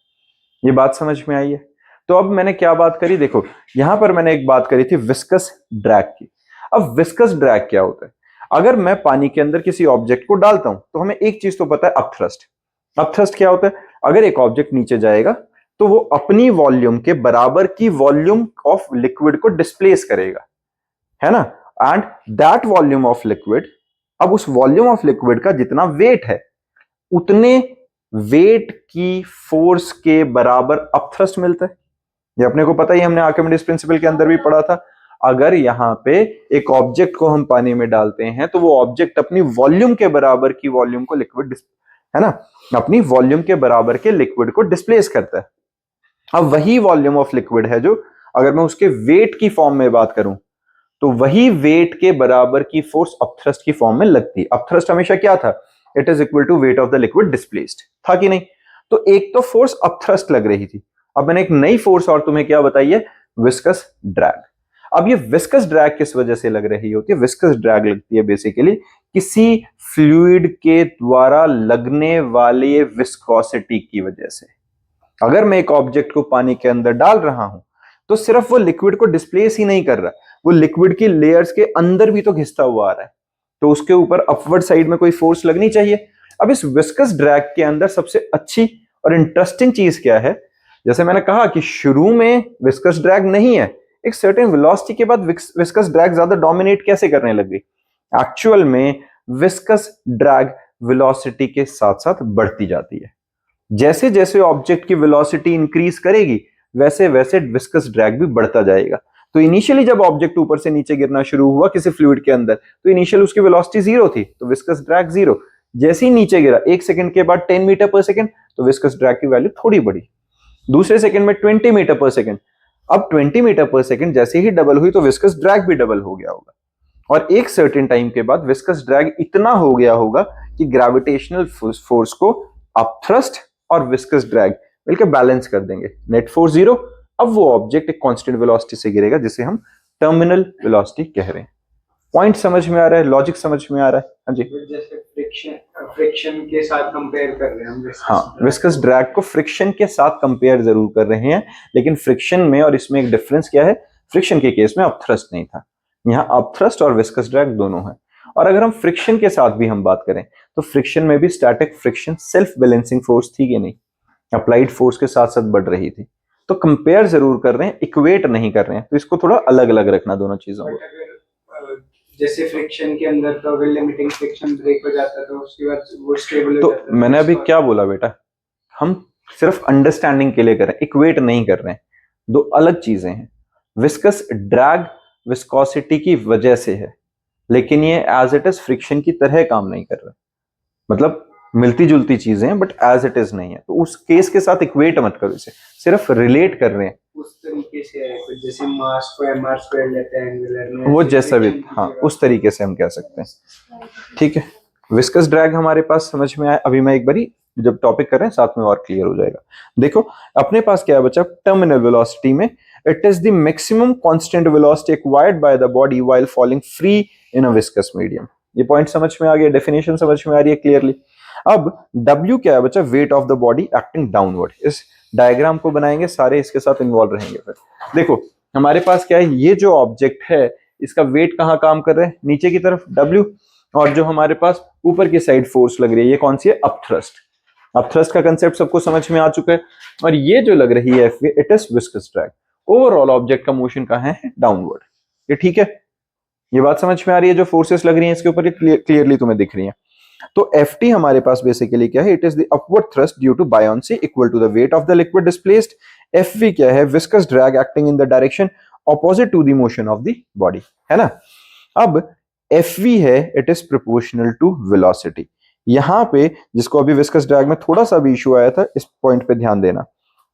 ये बात समझ में आई है? तो अब मैंने क्या बात करी, देखो यहां पर मैंने एक बात करी थी विस्कस ड्रैग की। अब विस्कस ड्रैग क्या होता है? अगर मैं पानी के अंदर किसी ऑब्जेक्ट को डालता हूं तो हमें एक चीज तो पता है, अपथ्रस्ट। अपथ्रस्ट क्या होता है? अगर एक ऑब्जेक्ट नीचे जाएगा तो वो अपनी वॉल्यूम के बराबर की वॉल्यूम ऑफ लिक्विड को डिस्प्लेस करेगा, है ना। And that volume of liquid, अब उस वॉल्यूम ऑफ लिक्विड का जितना वेट है, उतने वेट की फोर्स के बराबर अपथ्रस्ट मिलता है। ये अपने को पता ही, हमने आर्किमिडीज प्रिंसिपल के अंदर भी पढ़ा था। अगर यहां पे एक ऑब्जेक्ट को हम पानी में डालते हैं तो वो ऑब्जेक्ट अपनी वॉल्यूम के बराबर की वॉल्यूम को लिक्विड, है ना, अपनी वॉल्यूम के बराबर के लिक्विड को डिस्प्लेस करता है। अब वही वॉल्यूम ऑफ लिक्विड है जो, अगर मैं उसके वेट की फॉर्म में बात करूं, तो वही वेट के बराबर की फोर्स अपथ्रस्ट की फॉर्म में लगती है। अपथ्रस्ट हमेशा क्या था, it is equal to weight of the liquid displaced, था कि नहीं? तो एक तो फोर्स अपथ्रस्ट लग रही थी, अब मैंने एक नई फोर्स और तुम्हें क्या बताई है, विस्कस ड्रैग। अब ये विस्कस ड्रैग किस वजह से लग रही होती है? विस्कस ड्रैग लगती है बेसिकली किसी फ्लूइड के द्वारा लगने वाले विस्कोसिटी की वजह से। अगर मैं एक ऑब्जेक्ट को पानी के अंदर डाल रहा हूं तो सिर्फ वो लिक्विड को डिस्प्लेस ही नहीं कर रहा, वो लिक्विड की लेयर्स के अंदर भी तो घिसता हुआ आ रहा है, तो उसके ऊपर अपवर्ड साइड में कोई फोर्स लगनी चाहिए। अब इस विस्कस ड्रैग के अंदर सबसे अच्छी और इंटरेस्टिंग चीज क्या है, जैसे मैंने कहा कि शुरू में विस्कस ड्रैग नहीं है, एक सर्टेन वेलोसिटी के बाद विस्कस ड्रैग ज्यादा डोमिनेट कैसे करने लग गई? एक्चुअल में विस्कस ड्रैग वेलोसिटी के साथ साथ बढ़ती जाती है। जैसे जैसे ऑब्जेक्ट की वेलोसिटी इंक्रीज करेगी वैसे वैसे विस्कस ड्रैग भी बढ़ता जाएगा। तो इनिशियली जब ऑब्जेक्ट ऊपर से नीचे गिरना शुरू हुआ किसी फ्लूइड के अंदर, तो इनिशियल उसकी वेलोसिटी जीरो थी, तो विस्कस ड्रैग जीरो। जैसे ही नीचे गिरा 1 सेकंड के बाद 10 मीटर पर सेकंड, तो विस्कस ड्रैग की वैल्यू थोड़ी बढ़ी। दूसरे सेकंड में 20 मीटर पर सेकंड, अब 20 मीटर पर सेकंड जैसे ही डबल हुई तो विस्कस ड्रैग भी डबल हो गया होगा। और एक सर्टेन टाइम के बाद विस्कस ड्रैग इतना हो गया होगा कि ग्रेविटेशनल फोर्स को अपथ्रस्ट और विस्कस ड्रैग मिलकर बैलेंस कर देंगे, नेट फोर्स जीरो। अब वो ऑब्जेक्ट एक कांस्टेंट वेलोसिटी से गिरेगा जिसे हम टर्मिनल वेलोसिटी कह रहे हैं। पॉइंट समझ में आ रहा है, लॉजिक समझ में आ रहा है? हाँ जी, जैसे फ्रिक्शन के साथ कंपेयर कर रहे हैं हम हाँ, विस्कस ड्रैग को फ्रिक्शन के साथ कंपेयर जरूर कर रहे हैं, लेकिन फ्रिक्शन में और इसमें एक डिफरेंस क्या है, फ्रिक्शन के केस में अपथ्रस्ट नहीं था, यहाँ अपथ्रस्ट और विस्कस ड्रैग दोनों है। और अगर हम फ्रिक्शन के साथ भी हम बात करें तो फ्रिक्शन में भी static friction self balancing force थी कि नहीं, अप्लाइड फोर्स के साथ साथ बढ़ रही थी। तो कंपेयर जरूर कर रहे हैं, इक्वेट नहीं कर रहे हैं, तो इसको थोड़ा अलग अलग रखना दोनों चीजों को। जैसे फ्रिक्शन के अंदर तो अगर लिमिटिंग फ्रिक्शन ब्रेक हो जाता है तो उसके बाद वो स्टेबल हो तो जाता है। मैंने अभी क्या बोला बेटा, हम सिर्फ अंडरस्टैंडिंग के लिए कर रहे हैं, इक्वेट नहीं कर रहे हैं, दो अलग चीजें हैं। विस्कस ड्रैग विस्कोसिटी की वजह से है, लेकिन ये एज इट इज फ्रिक्शन की तरह काम नहीं कर रहा, मतलब मिलती जुलती चीजें हैं बट एज इट इज नहीं है। तो उस केस के साथ इक्वेट मत करो, इसे सिर्फ रिलेट कर रहे हैं। उस तरीके से है, जैसे मास को mr स्क्वायर लेते हैं एंगुलर में, वो जैसा भी, हाँ, उस तरीके से हम कह सकते हैं। ठीक है, विस्कस ड्रैग हमारे पास समझ में आया। अभी मैं एक बारी जब टॉपिक कर रहे हैं साथ में और क्लियर हो जाएगा। देखो अपने पास क्या है बच्चा, टर्मिनल वेलोसिटी में it is the maximum constant velocity acquired by the body while falling free in a viscous medium. ये पॉइंट समझ में आ गया, डेफिनेशन समझ में आ रही है क्लियरली। अब W क्या है बच्चा, wait of the body acting downward. इस डायग्राम को बनाएंगे, सारे इसके साथ इन्वॉल्व रहेंगे। फिर देखो हमारे पास क्या है, ये जो ऑब्जेक्ट है इसका वेट कहाँ काम कर रहा है, नीचे की तरफ W, और जो हमारे पास ऊपर की साइड फोर्स लग रही है ये कौन सी है, अपथ्रस्ट। अपथ्रस्ट का कंसेप्ट सबको समझ में आ चुका है। और ये जो लग रही है it is viscous drag. Overall object का मोशन कहाँ है, डाउनवर्ड। ये ठीक है, ये बात समझ में आ रही है, जो फोर्सेस लग रही हैं इसके ऊपर क्लियरली तुम्हें दिख रही हैं। तो Ft हमारे पास बेसिकली क्या है, it is the upward thrust due to buoyancy equal to the weight of the liquid displaced. Fv क्या है, viscous drag acting in the direction opposite to the motion of the body, है ना। अब Fv है, it is proportional to velocity. यहां पे जिसको अभी विस्कस ड्रैग में थोड़ा सा भी इशू आया था, इस पॉइंट पे ध्यान देना।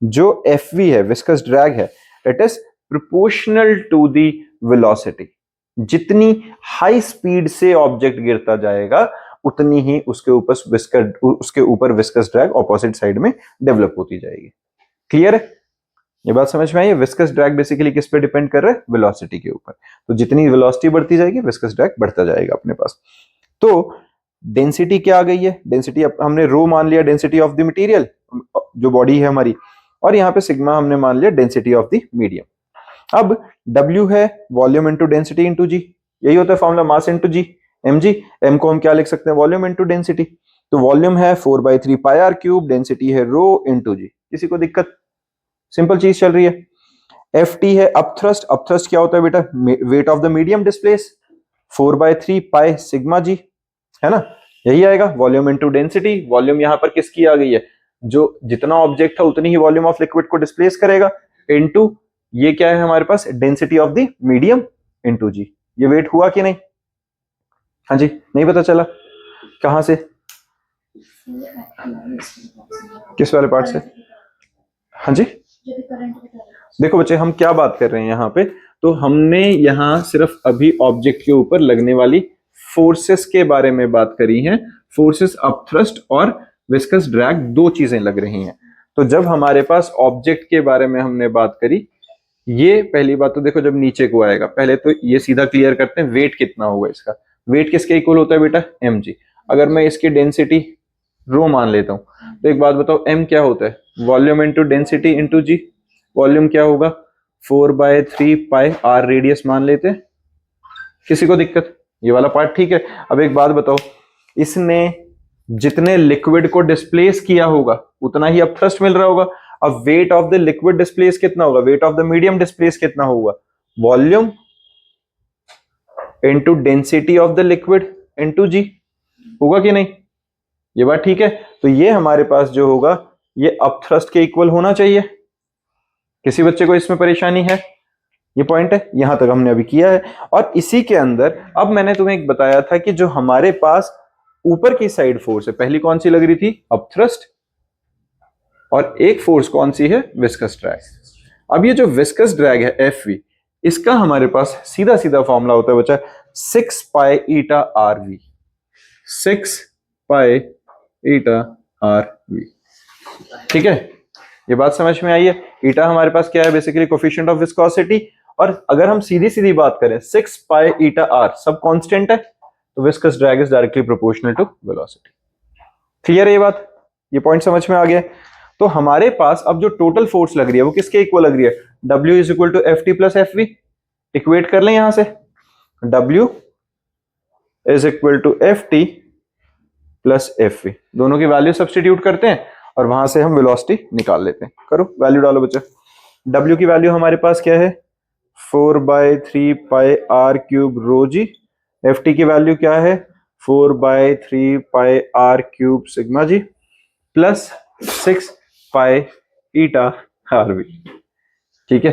जो Fv है, विस्कस ड्रैग है, it is proportional to the velocity. जितनी हाई स्पीड से ऑब्जेक्ट गिरता जाएगा उतनी ही उसके ऊपर विस्कस ड्रैग ऑपोजिट साइड में डेवलप होती जाएगी। क्लियर है, ये बात समझ में आई है। विस्कस ड्रैग बेसिकली किस पे डिपेंड कर रहा है, वेलोसिटी के ऊपर। तो जितनी वेलोसिटी बढ़ती जाएगी विस्कस ड्रैग बढ़ता जाएगा अपने पास। तो डेंसिटी क्या आ गई है, डेंसिटी हमने रो मान लिया, डेंसिटी ऑफ द मटेरियल जो बॉडी है हमारी, और यहाँ पे सिग्मा हमने मान लिया डेंसिटी ऑफ द मीडियम। अब W है वॉल्यूम इंटू डेंसिटी इंटू जी, यही होता है फॉर्मूला, मास इंटू जी mg। m को हम क्या लिख सकते हैं, वॉल्यूम इंटू डेंसिटी। तो वॉल्यूम है 4/3 पाई आर क्यूब, डेंसिटी है रो इंटू जी। किसी को दिक्कत, सिंपल चीज चल रही है। Ft है अपथ्रस्ट, अपथ्रस्ट क्या होता है बेटा, weight of the medium displace, 4/3 pi sigma G, है ना, यही आएगा। वॉल्यूम इंटू डेंसिटी, वॉल्यूम यहाँ पर किसकी आ गई है, जो जितना ऑब्जेक्ट है उतनी ही वॉल्यूम ऑफ लिक्विड को डिस्प्लेस करेगा, इंटू ये क्या है हमारे पास, density of the medium into G. ये वेट हुआ कि नहीं, हाँ जी, नहीं पता चला, कहां से, किस वाले पार्ट से, हाँ जी। देखो बच्चे हम क्या बात कर रहे हैं यहाँ पे, तो हमने यहाँ सिर्फ अभी ऑब्जेक्ट के ऊपर लगने वाली फोर्सेस के बारे में बात करी है। फोर्सेस अपथ्रस्ट और विस्कस ड्रैग दो चीजें लग रही हैं। तो जब हमारे पास ऑब्जेक्ट के बारे में हमने बात करी, ये पहली बात तो देखो जब नीचे को आएगा, पहले तो ये सीधा क्लियर करते हैं वेट कितना होगा इसका। वेट किसके इक्वल होता है बेटा? mg। अगर मैं इसकी डेंसिटी रो मान लेता हूं तो एक बात बताओ, m क्या होता है? वॉल्यूम इंटू डेंसिटी इंटू जी। वॉल्यूम क्या होगा? 4/3 पाई आर रेडियस मान लेते हैं। किसी को दिक्कत? ये वाला पार्ट ठीक है। अब एक बात बताओ, इसने जितने लिक्विड को डिस्प्लेस किया होगा उतना ही अब थ्रस्ट मिल रहा होगा। अब weight of the liquid displace कितना होगा? Weight of the medium displace कितना होगा? Volume into density of the liquid into G. होगा कि नहीं? ये बात ठीक है। तो ये हमारे पास जो होगा ये अप थ्रस्ट के इक्वल होना चाहिए। किसी बच्चे को इसमें परेशानी है? ये पॉइंट है, यहां तक हमने अभी किया है। और इसी के अंदर अब मैंने तुम्हें एक बताया था कि जो हमारे पास ऊपर की साइड फोर्स है, पहली कौन सी लग रही थी? Up thrust. और एक फोर्स कौन सी है? Viscous drag. अब ये जो विस्कस ड्रैग है एफ वी, इसका हमारे पास सीधा सीधा फॉर्मूला होता है बच्चा 6 pi eta R V. 6 pi eta R V. ठीक है, ये बात समझ में आई है? ईटा हमारे पास क्या है? Basically coefficient of viscosity. और अगर हम सीधी सीधी बात करें 6 पाई ईटा आर सब कांस्टेंट है, तो viscous drag is directly proportional to velocity. Clear है ये बात? ये पॉइंट समझ में आ गया? तो हमारे पास अब जो टोटल फोर्स लग रही है वो किसके इक्वल लग रही है? W is equal to F T plus F V. Equate कर लें यहां से, W is equal to F T plus F V. दोनों की वैल्यू सब्सटीट्यूट करते हैं और वहां से हम वेलोसिटी निकाल लेते हैं। करो वैल्यू डालो बच्चा। W की वैल्यू हमारे पास क्या है? 4/3 pi R cube rho G. F T की वैल्यू क्या है? 4/3 pi R cube sigma G plus 6 pi eta R V. ठीक है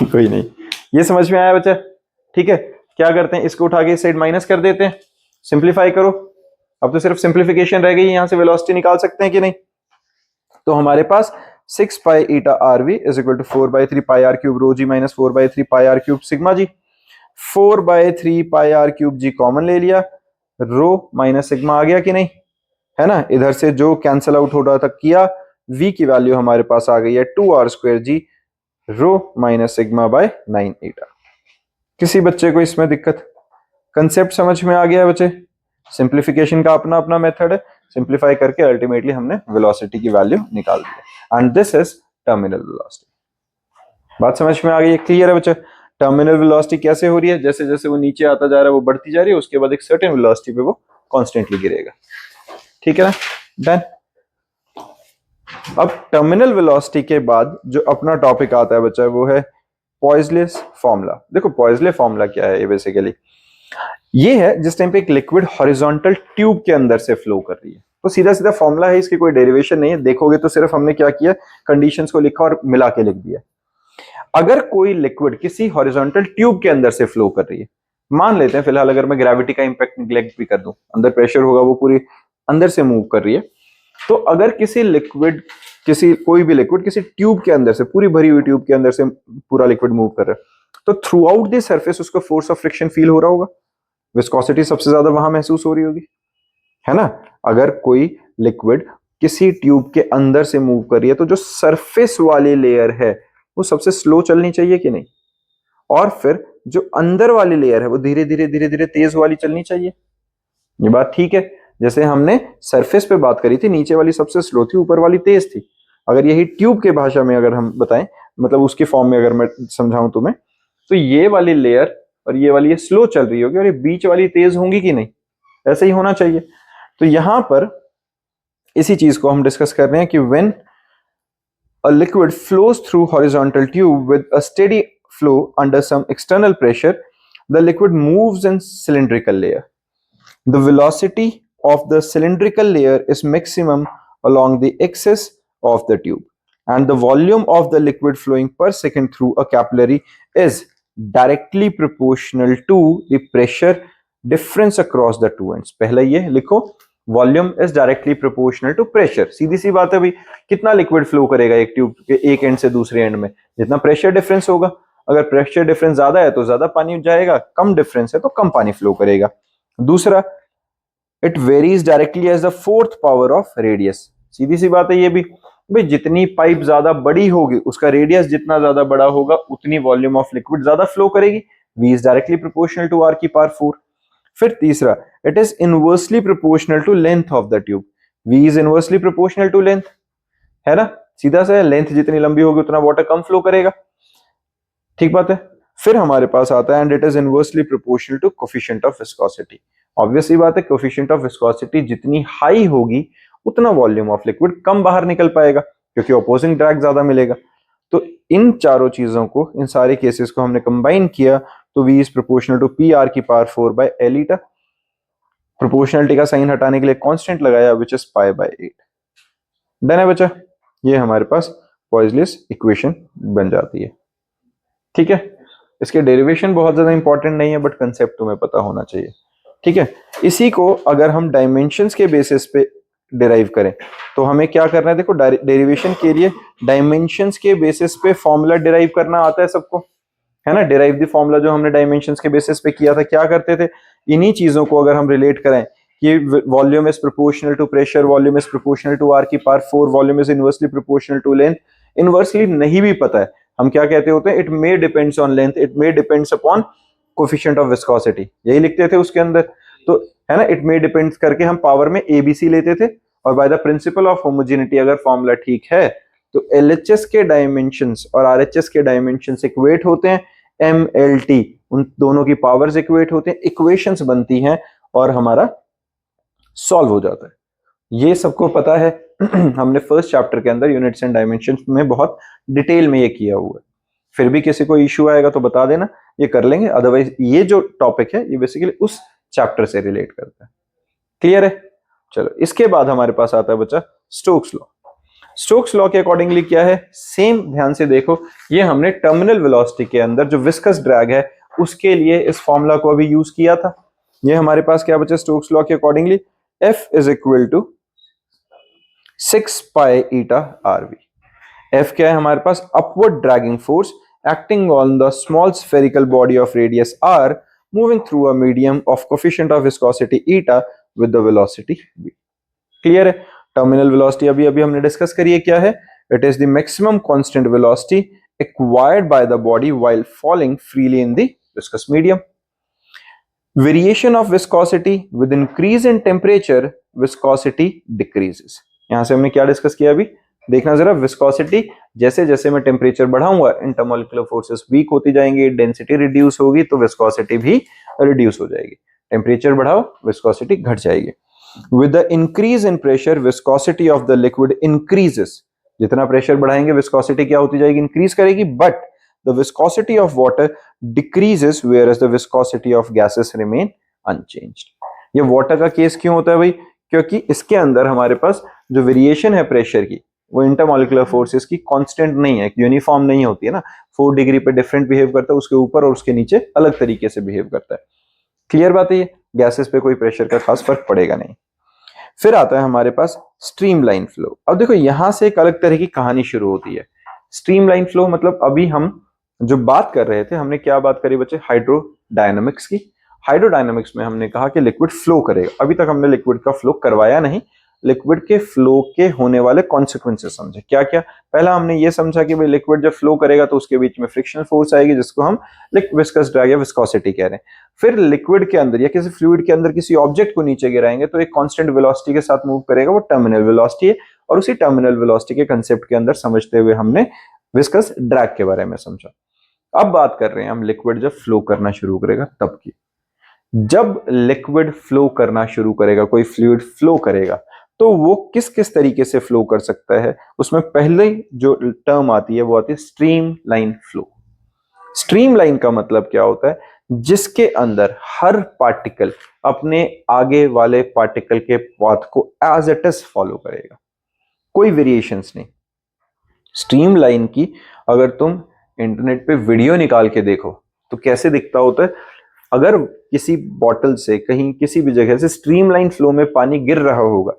कोई नहीं, ये समझ में आया बच्चा? ठीक है, क्या करते हैं, इसको उठा के इस साइड माइनस कर देते हैं, सिंप्लीफाई करो। अब तो सिर्फ सिंप्लीफिकेशन रह गई, यहां से वेलोसिटी निकाल सकते हैं कि नहीं? तो हमारे पास 6 pi eta R V is equal to 4/3 pi R cube rho G minus 4/3 pi R cube sigma G. 4/3 pi R cube G common ले लिया, रो माइनस सिग्मा आ गया कि नहीं? है ना, इधर से जो कैंसल आउट हो रहा था किया। v की वैल्यू हमारे पास आ गई है 2r² g rho minus sigma by 9 eta. किसी बच्चे को इसमें दिक्कत? कंसेप्ट समझ में आ गया है बच्चे? सिंप्लीफिकेशन का अपना अपना मेथड है, सिंप्लीफाई करके अल्टीमेटली हमने वेलोसिटी की वैल्यू निकाल दी and this is terminal velocity. बात समझ में आ गई है? क्लियर है बच्चा? टर्मिनल वेलोसिटी कैसे हो रही है? जैसे जैसे वो नीचे आता जा रहा है वो बढ़ती जा रही है, उसके बाद एक सर्टेन वेलोसिटी पे वो कॉन्स्टेंटली गिरेगा। ठीक है ना? डन। अब टर्मिनल वेलोसिटी के बाद जो अपना टॉपिक आता है बच्चा वो है पॉइजलेस फॉर्मूला। देखो पॉइजले फॉर्मूला क्या है? ये बेसिकली ये है जिस टाइम पे एक लिक्विड हॉरिजॉन्टल ट्यूब के अंदर से फ्लो कर रही है, तो सीधा सीधा फॉर्मूला है, इसकी कोई डेरिवेशन नहीं है। देखोगे तो सिर्फ हमने क्या किया, कंडीशंस को लिखा और मिला के लिख दिया। अगर कोई लिक्विड किसी हॉरिजॉन्टल ट्यूब के अंदर से फ्लो कर रही है, मान लेते हैं फिलहाल अगर मैं ग्रेविटी का इंपैक्ट निग्लेक्ट भी कर दूं, अंदर प्रेशर होगा वो पूरी अंदर से मूव कर रही है, तो अगर किसी लिक्विड कोई भी लिक्विड किसी ट्यूब के अंदर से, पूरी भरी हुई ट्यूब के अंदर से पूरा लिक्विड मूव कर रहा है, तो थ्रू आउट द सरफेस उसको फोर्स ऑफ फ्रिक्शन फील हो रहा होगा, विस्कोसिटी सबसे ज्यादा वहां महसूस हो रही होगी, है ना। अगर कोई लिक्विड किसी ट्यूब के अंदर से मूव कर रही है तो जो सरफेस वाली लेयर है वो सबसे स्लो चलनी चाहिए कि नहीं, और फिर जो अंदर वाली लेयर है वो धीरे धीरे धीरे धीरे तेज वाली चलनी चाहिए। ये बात ठीक है? जैसे हमने सरफेस पे बात करी थी, नीचे वाली सबसे स्लो थी, ऊपर वाली तेज थी। अगर यही ट्यूब के भाषा में अगर हम बताएं, मतलब उसके फॉर्म में अगर मैं समझाऊं तुम्हें, तो ये वाली लेयर और ये वाली ये स्लो चल रही होगी और ये बीच वाली तेज होंगी कि नहीं, ऐसे ही होना चाहिए। तो यहां पर इसी चीज को हम डिस्कस कर रहे हैं कि when a liquid flows through horizontal tube with a steady flow under some external pressure, the liquid moves in cylindrical layer. The velocity of the cylindrical layer is maximum along the axis of the tube, and the volume of the liquid flowing per second through a capillary is directly proportional to the pressure difference across the two ends. पहले ये लिखो, volume is directly proportional to pressure. सीधी सी बात है भाई, कितना liquid flow करेगा एक ट्यूब के एक एंड से दूसरे एंड में? जितना प्रेशर डिफरेंस होगा। अगर प्रेशर डिफरेंस ज्यादा है तो ज्यादा पानी जाएगा, कम डिफरेंस है तो कम पानी फ्लो करेगा। दूसरा, it varies directly as the fourth power of radius. सीधी सी बात है ये भी भाई, जितनी पाइप ज्यादा बड़ी होगी उसका रेडियस जितना ज्यादा बड़ा होगा उतनी वॉल्यूम ऑफ लिक्विड ज्यादा फ्लो करेगी। V is directly proportional to R की पावर 4। फिर तीसरा, it is inversely proportional to length of the tube. V is inversely proportional to length, है ना, सीधा सा है, लेंथ जितनी लंबी होगी उतना वाटर कम फ्लो करेगा, ठीक बात है। फिर हमारे पास आता है and it is inversely proportional to coefficient of viscosity. Obviously बात है, कोफिशिएंट ऑफ विस्कोसिटी जितनी हाई होगी उतना वॉल्यूम ऑफ लिक्विड कम बाहर निकल पाएगा क्योंकि ऑपोजिंग ड्रैग ज्यादा मिलेगा। तो इन चारों चीजों को, इन सारे केसेस को हमने कंबाइन किया तो V is proportional to P R की power 4 by L eta. Proportionality का साइन हटाने के लिए कांस्टेंट लगाया which is pi by 8। Done है बच्चा, ये हमारे पास पॉइजलेस इक्वेशन बन जाती है, ठीक है। इसके डेरिवेशन बहुत ज्यादा इंपॉर्टेंट नहीं है बट कंसेप्ट तुम्हें पता होना चाहिए, ठीक है। इसी को अगर हम डायमेंशंस के बेसिस पे डिराइव करें तो हमें क्या करना है, देखो डेरिवेशन के लिए डायमेंशंस के बेसिस पे फॉर्मूला डिराइव करना आता है सबको, है ना। डिराइव द फॉर्मूला जो हमने डायमेंशंस के बेसिस पे किया था, क्या करते थे, इन्हीं चीजों को अगर हम रिलेट करें कि volume is proportional to pressure, volume is proportional to R की power 4, volume is inversely proportional to length. Inversely नहीं भी पता है, हम क्या कहते होते हैं, it may depends on length, it may depends upon coefficient of viscosity, यही लिखते थे उसके अंदर, तो है ना। इट मे डिपेंड्स करके हम पावर में एबीसी लेते थे और by the principle of homogeneity अगर फॉर्मूला ठीक है तो एलएचएस के डायमेंशंस और आरएचएस के डायमेंशंस इक्वेट होते हैं, एमएलटी उन दोनों की पावर्स इक्वेट होते हैं, इक्वेशंस बनती हैं और हमारा सॉल्व हो जाता है। ये सबको पता है हमने फर्स्ट चैप्टर के अंदर यूनिट्स एंड डायमेंशंस में बहुत डिटेल में ये किया हुआ है। फिर भी किसी को इश्यू आएगा तो बता देना, ये कर लेंगे, अदरवाइज ये जो टॉपिक है ये बेसिकली उस चैप्टर से रिलेट करता है, क्लियर है। चलो, इसके बाद हमारे पास आता है बच्चा स्टोक्स लॉ। स्टोक्स लॉ के अकॉर्डिंगली क्या है, सेम ध्यान से देखो, ये हमने टर्मिनल वेलोसिटी के अंदर जो विस्कस ड्रैग है उसके लिए इस फॉर्मूला को अभी यूज किया था। ये हमारे पास क्या बचा स्टोक्स लॉ के accordingly, F is equal to 6 pi eta RV. F क्या है हमारे पास, upward dragging force acting on the small spherical body of radius r moving through a medium of coefficient of viscosity eta with the velocity v। Clear है। Terminal velocity अभी अभी हमने discuss करी है, क्या है, it is the maximum constant velocity acquired by the body while falling freely in the viscous medium. Variation of viscosity with increase in temperature viscosity decreases. यहां से हमने क्या डिस्कस किया अभी, देखना जरा, विस्कोसिटी जैसे जैसे मैं टेम्परेचर बढ़ाऊंगा इंटरमोलिकुलर फोर्सेस वीक होती जाएंगी, डेंसिटी रिड्यूस होगी तो विस्कोसिटी भी रिड्यूस हो जाएगी। टेम्परेचर बढ़ाओ विस्कोसिटी घट जाएगी। With the increase in pressure viscosity of the liquid increases. जितना प्रेशर बढ़ाएंगे विस्कोसिटी क्या होती जाएगी, इंक्रीज करेगी, but the viscosity of water decreases where the viscosity of gases remain unchanged. ये वाटर का केस क्यों होता है भाई, क्योंकि इसके अंदर हमारे पास जो वेरिएशन है प्रेशर की वो इंटरमोलिकुलर फोर्सेस की कांस्टेंट नहीं है, यूनिफॉर्म नहीं होती है ना, 4 डिग्री पे डिफरेंट बिहेव करता है, उसके ऊपर और उसके नीचे अलग तरीके से बिहेव करता है। क्लियर बात है, ये गैसेस पे कोई प्रेशर का खास फर्क पड़ेगा नहीं। फिर आता है हमारे पास स्ट्रीमलाइन फ्लो। अब देखो यहां से एक अलग तरह की कहानी शुरू होती है। स्ट्रीमलाइन फ्लो मतलब अभी हम जो बात कर रहे थे, हमने क्या बात करी बच्चे, हाइड्रोडायनामिक्स की। हाइड्रोडायनामिक्स में हमने कहा कि लिक्विड फ्लो करेगा, अभी तक हमने लिक्विड का फ्लो करवाया नहीं, लिक्विड के फ्लो के होने वाले कॉन्सिक्वेंसेस समझे। क्या क्या, पहला हमने ये समझा कि भाई लिक्विड जब फ्लो करेगा तो उसके बीच में फ्रिक्शनल फोर्स आएगी जिसको हम विस्कस ड्रैग या विस्कोसिटी कह रहे हैं। फिर लिक्विड के अंदर या किसी फ्लूइड के अंदर किसी ऑब्जेक्ट को नीचे गिराएंगे तो एक कांस्टेंट वेलोसिटी के साथ मूव करेगा, वो टर्मिनल वेलोसिटी है, और उसी टर्मिनल वेलोसिटी के कंसेप्ट के अंदर समझते हुए हमने विस्कस ड्रैग के बारे में समझा। अब बात कर रहे हैं हम लिक्विड जब फ्लो करना शुरू करेगा तब की। जब लिक्विड फ्लो करना शुरू करेगा, कोई फ्लूइड फ्लो करेगा, तो वो किस किस तरीके से फ्लो कर सकता है, उसमें पहले जो टर्म आती है वो आती है stream line flow. Stream line का मतलब क्या होता है, जिसके अंदर हर पार्टिकल अपने आगे वाले पार्टिकल के पाथ को एज इट इज फॉलो करेगा, कोई वेरिएशंस नहीं। स्ट्रीम लाइन की अगर तुम इंटरनेट पे वीडियो निकाल के देखो तो कैसे दिखता होता है, अगर किसी बॉटल से कहीं किसी भी जगह से स्ट्रीम लाइन फ्लो में पानी गिर रहा होगा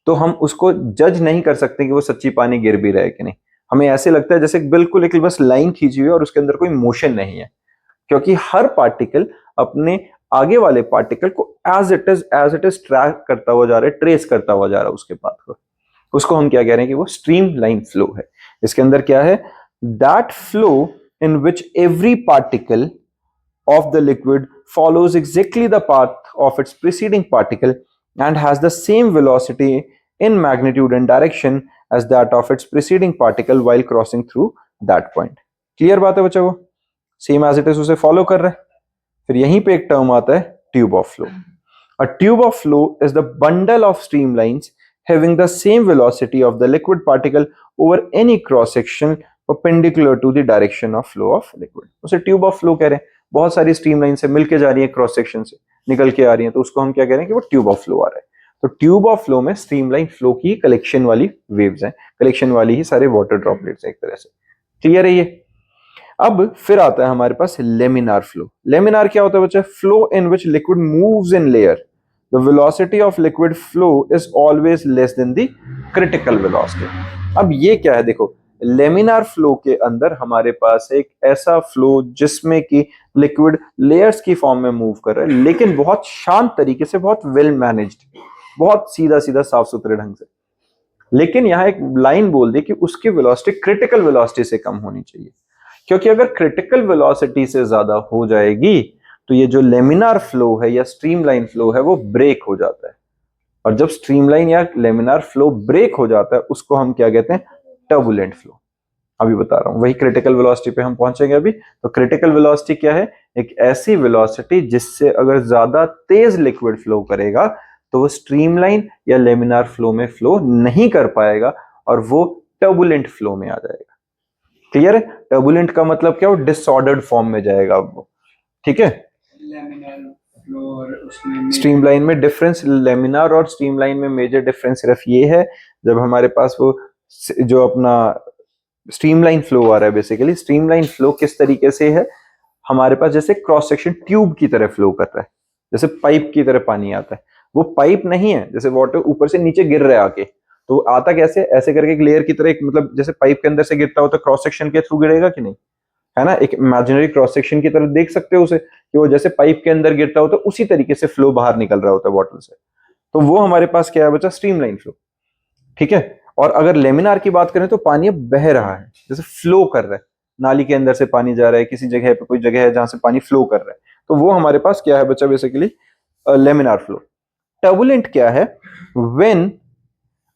तो हम उसको जज नहीं कर सकते कि वो सच्ची पानी गिर भी रहा है कि नहीं, हमें ऐसे लगता है जैसे बिल्कुल एक बस लाइन खींची हुई है और उसके अंदर कोई मोशन नहीं है, क्योंकि हर पार्टिकल अपने आगे वाले पार्टिकल को एज इट इज ट्रैक करता हुआ जा रहा है, ट्रेस करता हुआ जा रहा है उसके पाथ को। उसको हम क्या कह रहे हैं कि वो स्ट्रीम लाइन फ्लो है। इसके अंदर क्या है, that flow in which every particle of the liquid follows exactly the path of its preceding particle and has the same velocity in magnitude and direction as that of its preceding particle while crossing through that point. Clear बात है बच्चा? वो same as it is उसे follow कर रहा है। फिर यहीं पे एक टर्म आता है tube of flow. A tube of flow is the bundle of streamlines having the same velocity of the liquid particle over any cross section perpendicular to the direction of flow of liquid. उसे tube of flow कह रहे हैं। बहुत सारी streamline से मिलके जा रही है, क्रॉस सेक्शन से निकल के आ रही है, तो उसको हम क्या कह रहे हैं कि वो ट्यूब ऑफ फ्लो आ रहा है। तो ट्यूब ऑफ फ्लो में स्ट्रीमलाइन फ्लो की कलेक्शन वाली वेव्स हैं, कलेक्शन वाली ही सारे वाटर ड्रॉपलेट्स हैं एक तरह से। क्लियर है ये? अब फिर आता है हमारे पास लेमिनार फ्लो। लेमिनार क्या होता है बच्चा? Flow in which liquid moves in layer, the velocity of liquid flow is always less than the critical velocity. अब ये क्या है, देखो लेमिनार फ्लो के अंदर हमारे पास एक ऐसा फ्लो जिसमें कि लिक्विड लेयर्स की फॉर्म में मूव कर रहा है, लेकिन बहुत शांत तरीके से, बहुत वेल मैनेज्ड, बहुत सीधा सीधा साफ सुथरे ढंग से। लेकिन यहां एक लाइन बोल दी कि उसकी वेलोसिटी क्रिटिकल वेलोसिटी से कम होनी चाहिए, क्योंकि अगर क्रिटिकल वेलोसिटी से ज्यादा हो जाएगी तो ये जो लेमिनार फ्लो है या स्ट्रीमलाइन फ्लो है वो ब्रेक हो जाता है। और जब स्ट्रीमलाइन या लेमिनार फ्लो ब्रेक हो जाता है उसको हम क्या कहते हैं? Turbulent flow. अभी बता रहा हूं, वही क्रिटिकल वेलोसिटी पे हम पहुंचेंगे अभी। तो क्रिटिकल वेलोसिटी क्या है? एक ऐसी वेलोसिटी जिससे अगर ज्यादा तेज लिक्विड फ्लो करेगा तो वो स्ट्रीमलाइन या लेमिनार फ्लो में फ्लो नहीं कर पाएगा और वो टर्बुलेंट फ्लो में आ जाएगा। क्लियर है? टर्बुलेंट का मतलब क्या? वो डिसऑर्डर्ड फॉर्म में जाएगा वो। ठीक है? लेमिनार फ्लो और उसमें स्ट्रीमलाइन में डिफरेंस, लेमिनार और स्ट्रीमलाइन में मेजर डिफरेंस सिर्फ ये है, जब हमारे पास वो जो अपना स्ट्रीमलाइन फ्लो आ रहा है, बेसिकली स्ट्रीमलाइन फ्लो किस तरीके से है, हमारे पास जैसे क्रॉस सेक्शन ट्यूब की तरह फ्लो कर रहा है, जैसे पाइप की तरह पानी आता है। वो पाइप नहीं है जैसे वाटर ऊपर से नीचे गिर रहा है आके, तो आता कैसे? ऐसे करके एक लेयर की तरह, एक मतलब जैसे पाइप के अंदर से गिरता हो तो क्रॉस सेक्शन के थ्रू गिरेगा कि नहीं, है ना? एक इमेजिनरी क्रॉस सेक्शन की तरह देख सकते हो उसे, कि वो जैसे पाइप के अंदर गिरता हो तो उसी तरीके से फ्लो बाहर निकल रहा होता है वाटर से। तो वो हमारे पास क्या है बच्चा? Streamline flow. ठीक है? और अगर लेमिनार की बात करें तो पानी अब बह रहा है, जैसे फ्लो कर रहा है, नाली के अंदर से पानी जा रहा है, किसी जगह पे कोई जगह है जहां से पानी फ्लो कर रहा है, तो वो हमारे पास क्या है बच्चा? Basically laminar flow. टर्बुलेंट क्या है? When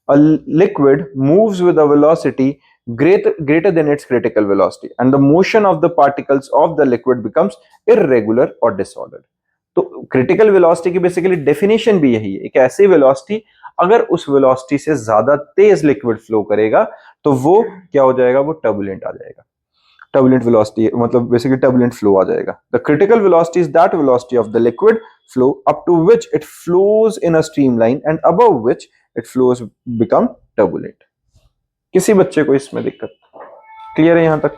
a liquid moves with a velocity greater than its critical velocity and the motion of the particles of the liquid becomes irregular or disordered. तो क्रिटिकल वेलोसिटी की basically definition भी यही है, एक ऐसी velocity अगर उस वेलोसिटी से ज्यादा तेज लिक्विड फ्लो करेगा तो वो क्या हो जाएगा? वो टर्बुलेंट आ जाएगा। टर्बुलेंट वेलोसिटी मतलब बेसिकली टर्बुलेंट फ्लो आ जाएगा। The critical velocity is that velocity of the liquid flow up to which it flows in a streamline and above which it flows become turbulent. किसी बच्चे को इसमें दिक्कत? क्लियर है यहां तक?